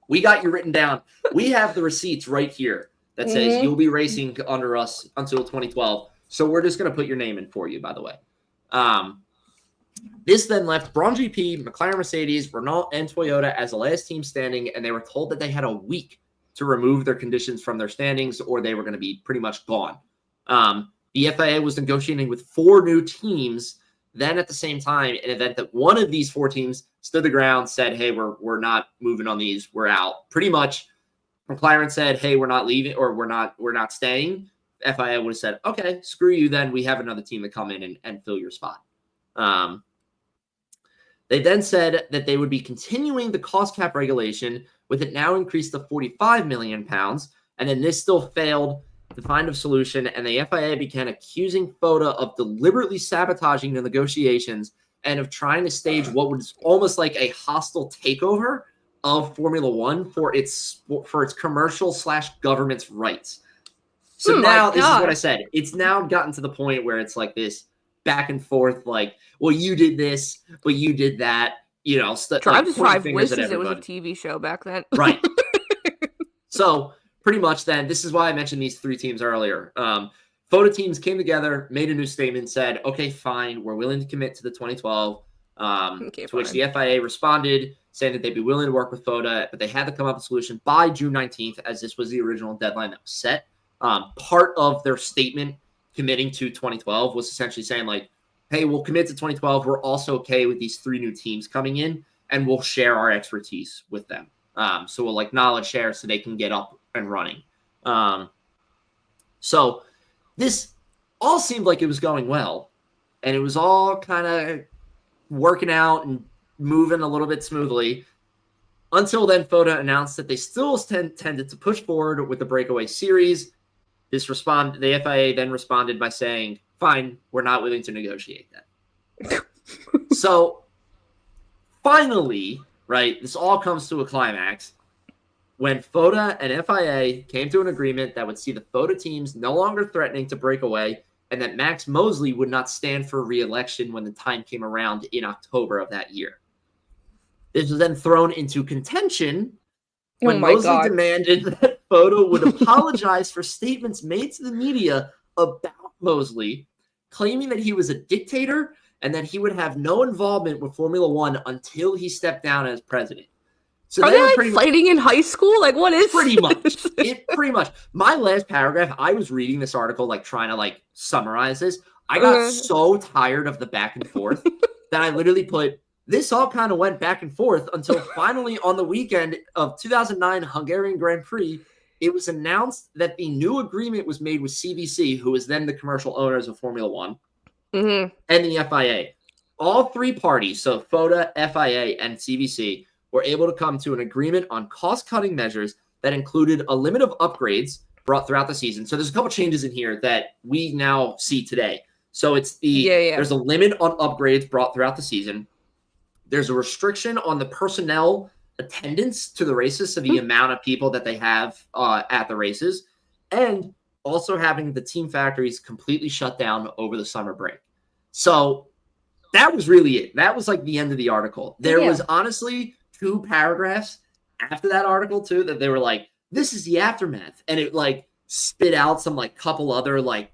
we got you written down. We have the receipts right here that says you'll be racing under us until 2012. So we're just going to put your name in for you, by the way. This then left Braun GP, McLaren, Mercedes, Renault, and Toyota as the last team standing, and they were told that they had a week to remove their conditions from their standings or they were going to be pretty much gone. The FIA was negotiating with 4 new teams. Then at the same time, an event that one of these 4 teams stood the ground, said, hey, we're not moving on these. We're out. Pretty much McLaren said, hey, we're not leaving or we're not staying. FIA would have said, okay, screw you then. We have another team to come in and fill your spot. They then said that they would be continuing the cost cap regulation with it now increased to £45 million. And then this still failed to find a solution. And the FIA began accusing FOTA of deliberately sabotaging the negotiations and of trying to stage what was almost like a hostile takeover of Formula One for its commercial / government's rights. So now this is what I said. It's now gotten to the point where it's like this back and forth, like, well, you did this, but you did that. You know, Drive to 5 Wishes. It was a TV show back then. Right. So pretty much then, this is why I mentioned these 3 teams earlier. FOTA teams came together, made a new statement, said, okay, fine, we're willing to commit to the 2012, to which the FIA responded, saying that they'd be willing to work with FOTA, but they had to come up with a solution by June 19th, as this was the original deadline that was set. Part of their statement committing to 2012 was essentially saying, like, hey, we'll commit to 2012. We're also okay with these 3 new teams coming in, and we'll share our expertise with them. So we'll like knowledge share so they can get up and running. So this all seemed like it was going well, and it was all kind of working out and moving a little bit smoothly until then FOTA announced that they still tended to push forward with the breakaway series. The FIA then responded by saying, fine, we're not willing to negotiate that. So finally, right, this all comes to a climax when FOTA and FIA came to an agreement that would see the FOTA teams no longer threatening to break away, and that Max Mosley would not stand for re-election when the time came around in October of that year. This was then thrown into contention when Mosley demanded that FOTA would apologize for statements made to the media about Mosley, claiming that he was a dictator and that he would have no involvement with Formula One until he stepped down as president. So are they like fighting in high school? Like, what is pretty much? Pretty much. My last paragraph, I was reading this article, like trying to like summarize this. I got so tired of the back and forth that I literally put, this all kind of went back and forth until finally on the weekend of 2009 Hungarian Grand Prix, it was announced that the new agreement was made with CVC, who is then the commercial owners of Formula One, and the FIA. All three parties, so FOTA, FIA, and CVC, were able to come to an agreement on cost-cutting measures that included a limit of upgrades brought throughout the season. So there's a couple changes in here that we now see today. So it's there's a limit on upgrades brought throughout the season. There's a restriction on the personnel attendance to the races, so the amount of people that they have at the races, and also having the team factories completely shut down over the summer break. So that was really it. That was like the end of the article. There was honestly 2 paragraphs after that article too that they were like, this is the aftermath, and it like spit out some like couple other like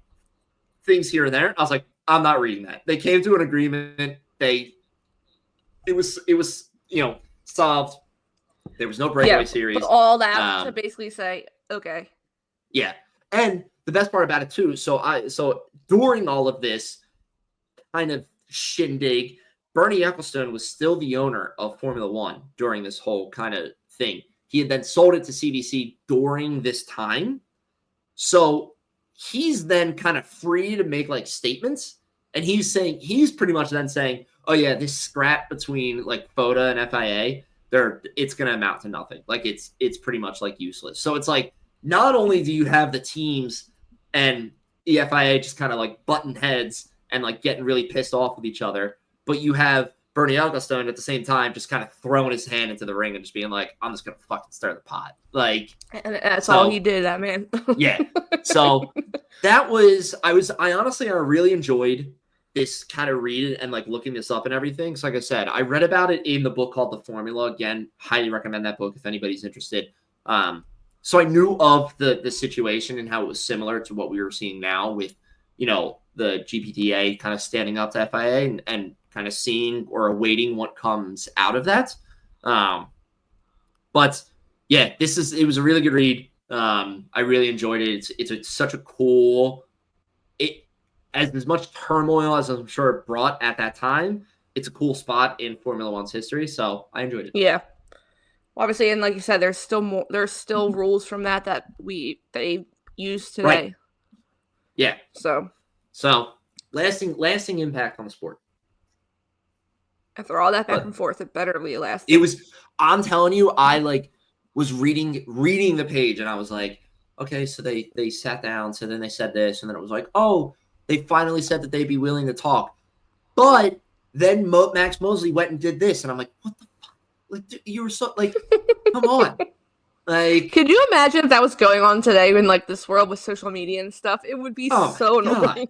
things here and there. I was like, I'm not reading that. They came to an agreement. It was solved. There was no breakaway series. But all that to basically say, okay. Yeah. And the best part about it too, so during all of this kind of shindig, Bernie Ecclestone was still the owner of Formula One during this whole kind of thing. He had then sold it to CVC during this time. So he's then kind of free to make like statements. And he's pretty much then saying, oh yeah, this scrap between like FOTA and FIA, it's going to amount to nothing. Like it's pretty much like useless. So it's like, not only do you have the teams and the FIA just kind of like button heads and like getting really pissed off with each other, but you have Bernie Ecclestone at the same time just kind of throwing his hand into the ring and just being like, I'm just going to fucking stir the pot. Like, and that's all he did, that man. Yeah. So that was, I honestly really enjoyed this kind of read and like looking this up and everything. So like I said, I read about it in the book called The Formula. Again, highly recommend that book if anybody's interested. So I knew of the situation and how it was similar to what we were seeing now with, the GPTA kind of standing up to FIA and kind of seeing or awaiting what comes out of that. But yeah, it was a really good read. I really enjoyed it. It's such a cool, as much turmoil as I'm sure it brought at that time, it's a cool spot in Formula One's history. So I enjoyed it. Yeah. Obviously, and like you said, there's still rules from that they use today. Right. Yeah. So lasting impact on the sport. After all that back and forth, it better be lasting. It was. I'm telling you, I like was reading the page, and I was like, okay, so they sat down, so then they said this, and then it was like, oh, they finally said that they'd be willing to talk, but then Max Mosley went and did this, and I'm like, what the fuck? Like, dude, you were so like, come on. Like, could you imagine if that was going on today in like this world with social media and stuff? It would be so annoying.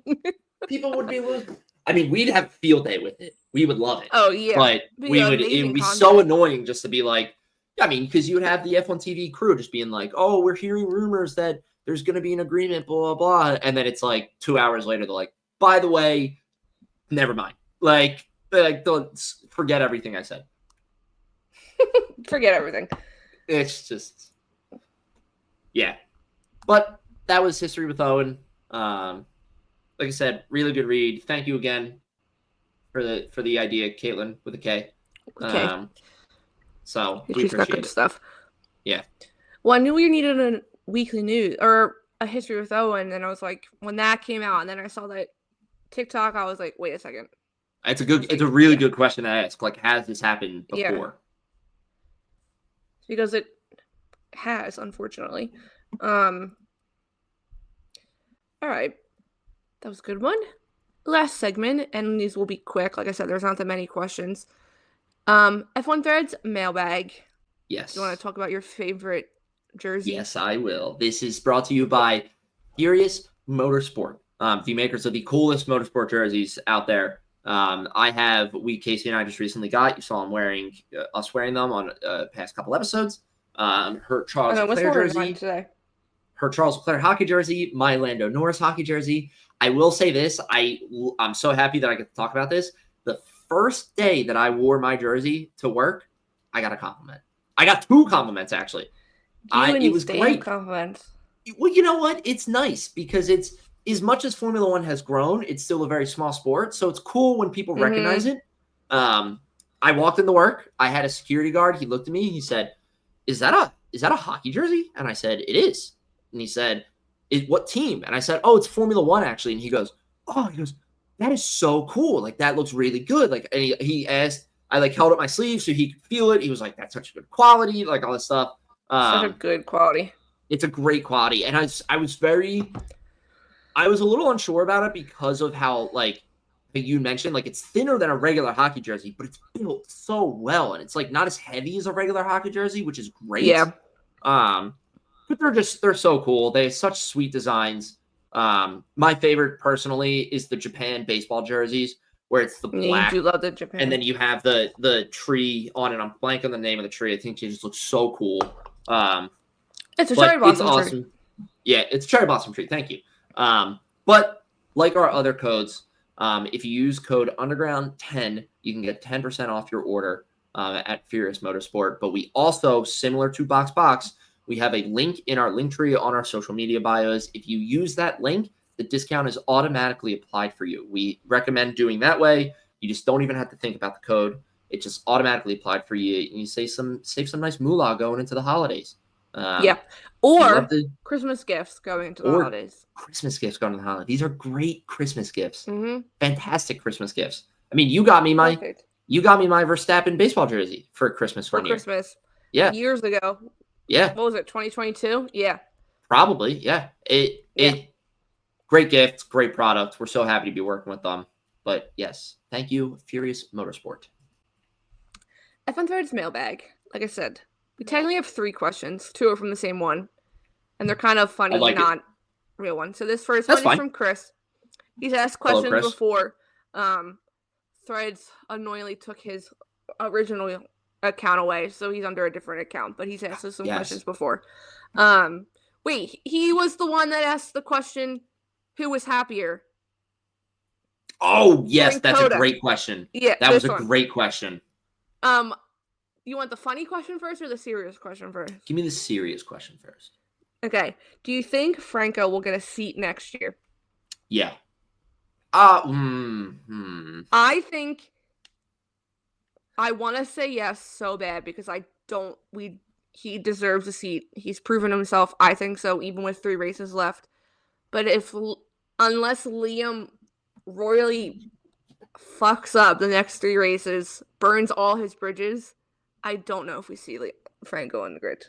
People would be losing. I mean, we'd have a field day with it. We would love it. Oh yeah, but it would be so annoying just to be like, I mean, because you would have the F1 TV crew just being like, oh, we're hearing rumors that there's going to be an agreement, blah, blah, blah. And then it's like 2 hours later, they're like, by the way, never mind. Like don't forget everything I said. Forget everything. It's just, yeah. But that was History with Owen. Like I said, really good read. Thank you again for the idea, Caitlin, with a K. Okay. So we appreciate it. Stuff. Yeah. Well, I knew we needed a weekly news or a History with Owen, and I was like, when that came out, and then I saw that TikTok, I was like, wait a second. It's a really good question to ask. Like, has this happened before? Yeah. Because it has, unfortunately. All right. That was a good one. Last segment, and these will be quick. Like I said, there's not that many questions. F1 Threads mailbag. Yes. Do you want to talk about your favorite jersey? Yes, I will. This is brought to you by Furious Motorsport, the makers of the coolest motorsport jerseys out there. Casey and I just recently got. You saw him wearing them on past couple episodes. Her Charles Leclerc jersey today. Her Charles Leclerc hockey jersey, my Lando Norris hockey jersey. I will say this. I'm so happy that I get to talk about this. The first day that I wore my jersey to work, I got a compliment. I got 2 compliments actually. It was great. Compliments. Well, you know what? It's nice because it's as much as Formula One has grown, it's still a very small sport. So it's cool when people recognize it. I walked into work. I had a security guard. He looked at me. He said, "Is that a hockey jersey?" And I said, "It is." And he said, "What team?" And I said, "Oh, it's Formula One actually." And he goes, "That is so cool. Like that looks really good." Like, and he asked, I like held up my sleeve so he could feel it. He was like, "That's such a good quality," like all this stuff. Such a good quality. It's a great quality. And I was a little unsure about it because of how, like you mentioned, like it's thinner than a regular hockey jersey, but it's built so well. And it's like not as heavy as a regular hockey jersey, which is great. Yeah. But they're so cool. They have such sweet designs. My favorite personally is the Japan baseball jerseys where it's the black. You do love the Japan. And then you have the tree on it. I'm blanking on the name of the tree. I think it just looks so cool. It's a cherry blossom tree. Awesome. Yeah, it's a cherry blossom tree. Thank you. But like our other codes, if you use code underground10, you can get 10% off your order at Furious Motorsport. But we also, similar to Box, we have a link in our link tree on our social media bios. If you use that link, the discount is automatically applied for you. We recommend doing that way. You just don't even have to think about the code. It just automatically applied for you. And you save some nice moolah going into the holidays. Or Christmas gifts going into the holidays. Christmas gifts going into the holidays. These are great Christmas gifts. Mm-hmm. Fantastic Christmas gifts. I mean, you got me my Verstappen baseball jersey for Christmas one year. Christmas. Yeah. Years ago. Yeah. What was it? 2022? Yeah. Probably. Yeah. It great gift, great product. We're so happy to be working with them. But yes, thank you, Furious Motorsport. F1 Threads mailbag. Like I said, we technically have 3 questions. 2 are from the same one. And they're kind of funny, not real ones. So this first one is from Chris. He's asked questions before. Threads annoyingly took his original account away, so he's under a different account. But he's asked us some questions before. Wait, he was the one that asked the question, who was happier? Oh, yes, that's a great question. Yeah, that was a great question. You want the funny question first or the serious question first? Give me the serious question first. Okay. Do you think Franco will get a seat next year? Yeah. I think I want to say yes so bad because he deserves a seat. He's proven himself. I think so, even with 3 races left. But unless Liam royally fucks up the next 3 races, burns all his bridges, I don't know if we see Franco on the grid.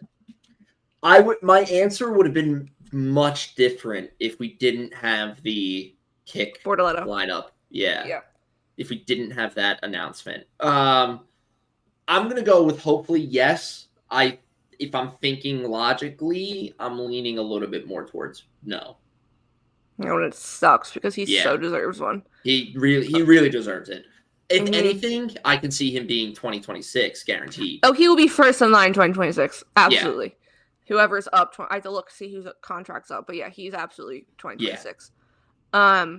My answer would have been much different if we didn't have the kick Bortoleto lineup. Yeah. If we didn't have that announcement. I'm gonna go with hopefully yes. If I'm thinking logically, I'm leaning a little bit more towards no. You know, it sucks because he so deserves one. He really deserves it. If anything, I can see him being 2026 guaranteed. Oh, he will be first in line 2026. Absolutely. Yeah. Whoever's up, I have to look see whose contract's up, but yeah, he's absolutely 2026. Yeah.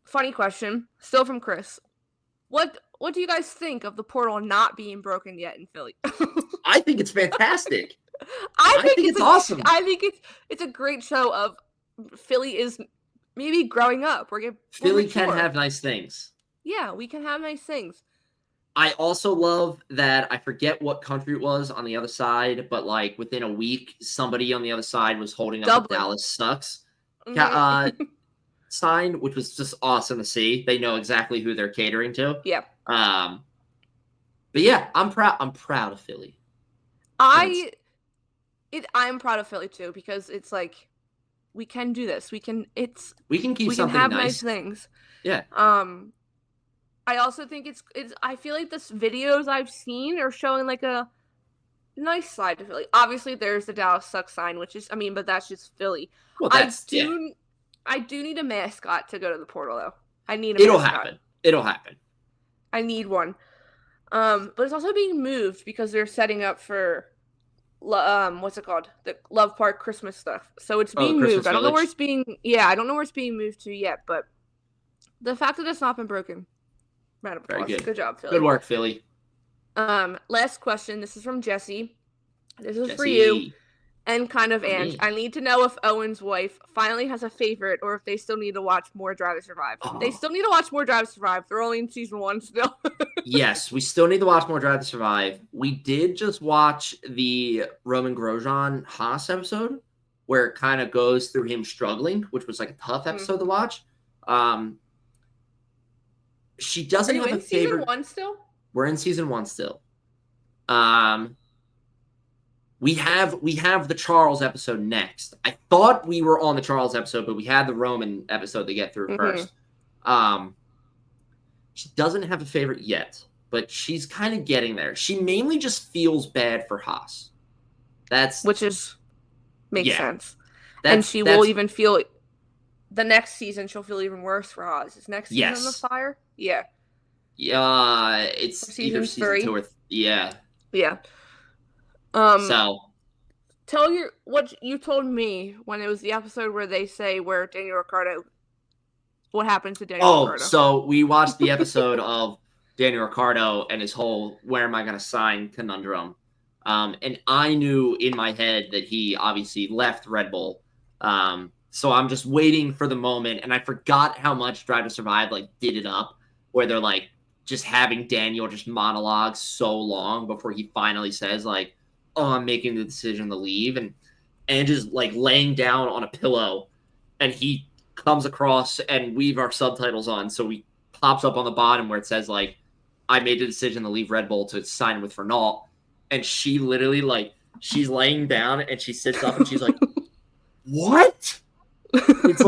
Funny question, still from Chris. What do you guys think of the portal not being broken yet in Philly? I think it's fantastic. I think it's awesome. I think it's a great show of Philly is maybe growing up. Philly can have nice things. Yeah, we can have nice things. I also love that I forget what country it was on the other side, but like within a week, somebody on the other side was holding up the Dallas Sucks sign, which was just awesome to see. They know exactly who they're catering to. Yeah. But yeah, I'm proud of Philly. I'm proud of Philly too because it's like we can do this. We can have nice things. Yeah. I also think it's I feel like the videos I've seen are showing like a nice side to Philly. Obviously there's the Dallas Sucks sign, but that's just Philly. Well, I do need a mascot to go to the portal though. I need It'll happen. I need one. But it's also being moved because they're setting up for what's it called? The Love Park Christmas stuff. So it's being moved. I don't know where it's being moved to yet, but the fact that it's not been broken. Very good. Good job, Philly. Good work, Philly. Last question. This is from Jesse. This is for you and kind of Ange. I need to know if Owen's wife finally has a favorite or if they still need to watch more Drive to Survive. Oh. They still need to watch more Drive to Survive. They're only in season 1 still. Yes, we still need to watch more Drive to Survive. We did just watch the Roman Grosjean Haas episode where it kind of goes through him struggling, which was like a tough episode to watch. She doesn't have a favorite. Season 1 still? We're in season 1 still. We have the Charles episode next. I thought we were on the Charles episode, but we had the Roman episode to get through first. She doesn't have a favorite yet, but she's kind of getting there. She mainly just feels bad for Haas. Makes sense. And she will even feel the next season. She'll feel even worse for Haas. Is next season on the fire? Yeah. Yeah, it's either season 3. 2 or yeah. So tell what you told me when it was the episode where they say where Daniel Ricciardo. What happened to Daniel Ricciardo? So we watched the episode of Daniel Ricciardo and his whole "where am I going to sign" conundrum. And I knew in my head that he obviously left Red Bull. So I'm just waiting for the moment, and I forgot how much Drive to Survive did it up, where they're just having Daniel just monologue so long before he finally says I'm making the decision to leave, and just laying down on a pillow, and he comes across, and we have our subtitles on, so he pops up on the bottom where it says I made the decision to leave Red Bull to sign with Renault, and she literally she's laying down and she sits up and she's like, what? It's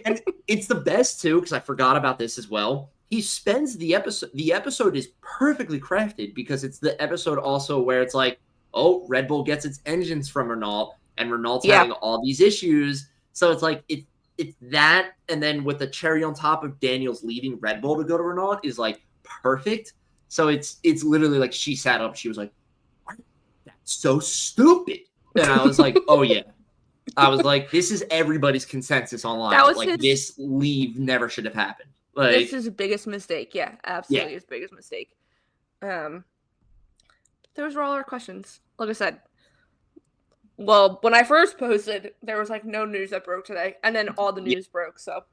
and it's the best too, because I forgot about this as well. He spends the episode is perfectly crafted because it's the episode also where it's Red Bull gets its engines from Renault, and Renault's having all these issues. So it's it's that, and then with the cherry on top of Daniel's leaving Red Bull to go to Renault is perfect. So it's literally she sat up, she was like, what? That's so stupid. And I was like, oh yeah. I was like, this is everybody's consensus online. That was this leave never should have happened. This is his biggest mistake. Yeah, absolutely his biggest mistake. Those were all our questions. Like I said, well, when I first posted, there was no news that broke today, and then all the news broke. So,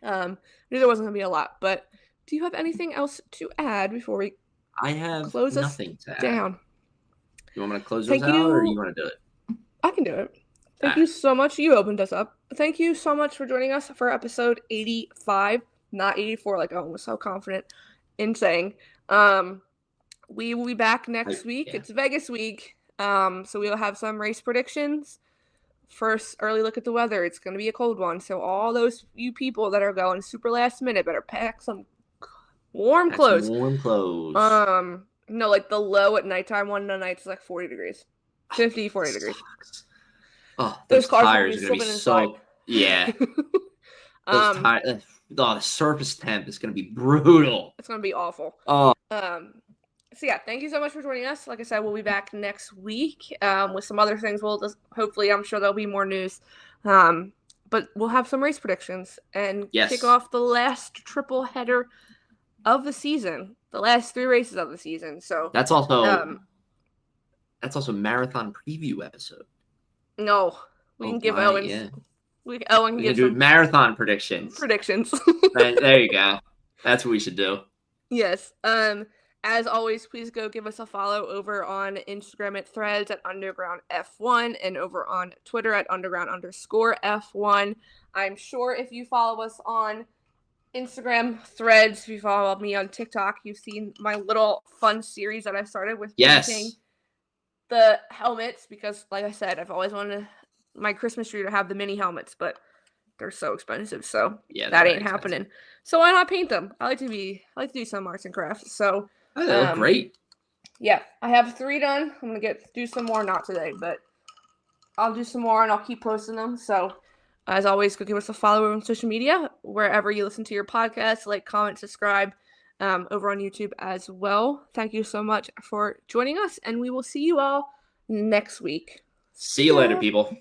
knew there wasn't gonna be a lot. But do you have anything else to add before we? I have close nothing us to add. Down. You want me to close us out, or you want to do it? I can do it. Thank you so much. You opened us up. Thank you so much for joining us for episode 85, not 84, Owen was so confident in saying. We will be back next week. It's Vegas week. So we'll have some race predictions. First, early look at the weather. It's going to be a cold one. So all those you people that are going super last minute better pack some warm clothes. No, the low at nighttime one night is 40 degrees. 50, 40 degrees. Oh, those tires are going to be so... Yeah. Those tires... the surface temp is going to be brutal. It's going to be awful. Oh. So yeah, thank you so much for joining us. Like I said, we'll be back next week with some other things. We'll just, hopefully, I'm sure there'll be more news. But we'll have some race predictions and kick off the last triple header of the season, the last 3 races of the season. So that's also marathon preview episode. No, we can give Owen. Yeah. Owen can do marathon predictions. There you go. That's what we should do. Yes. As always, please go give us a follow over on Instagram at Threads at UndergroundF1 and over on Twitter at Underground_F1. I'm sure if you follow us on Instagram, Threads, if you follow me on TikTok, you've seen my little fun series that I started with painting the helmets because, like I said, I've always wanted my Christmas tree to have the mini helmets, but they're so expensive, so that ain't happening. So why not paint them? I like to do some arts and crafts. So they look great. Yeah, I have 3 done. I'm gonna do some more, not today, but I'll do some more and I'll keep posting them. So as always, go give us a follow on social media wherever you listen to your podcast. Comment, subscribe. Over on YouTube as well. Thank you so much for joining us, and we will see you all next week. See you later, people.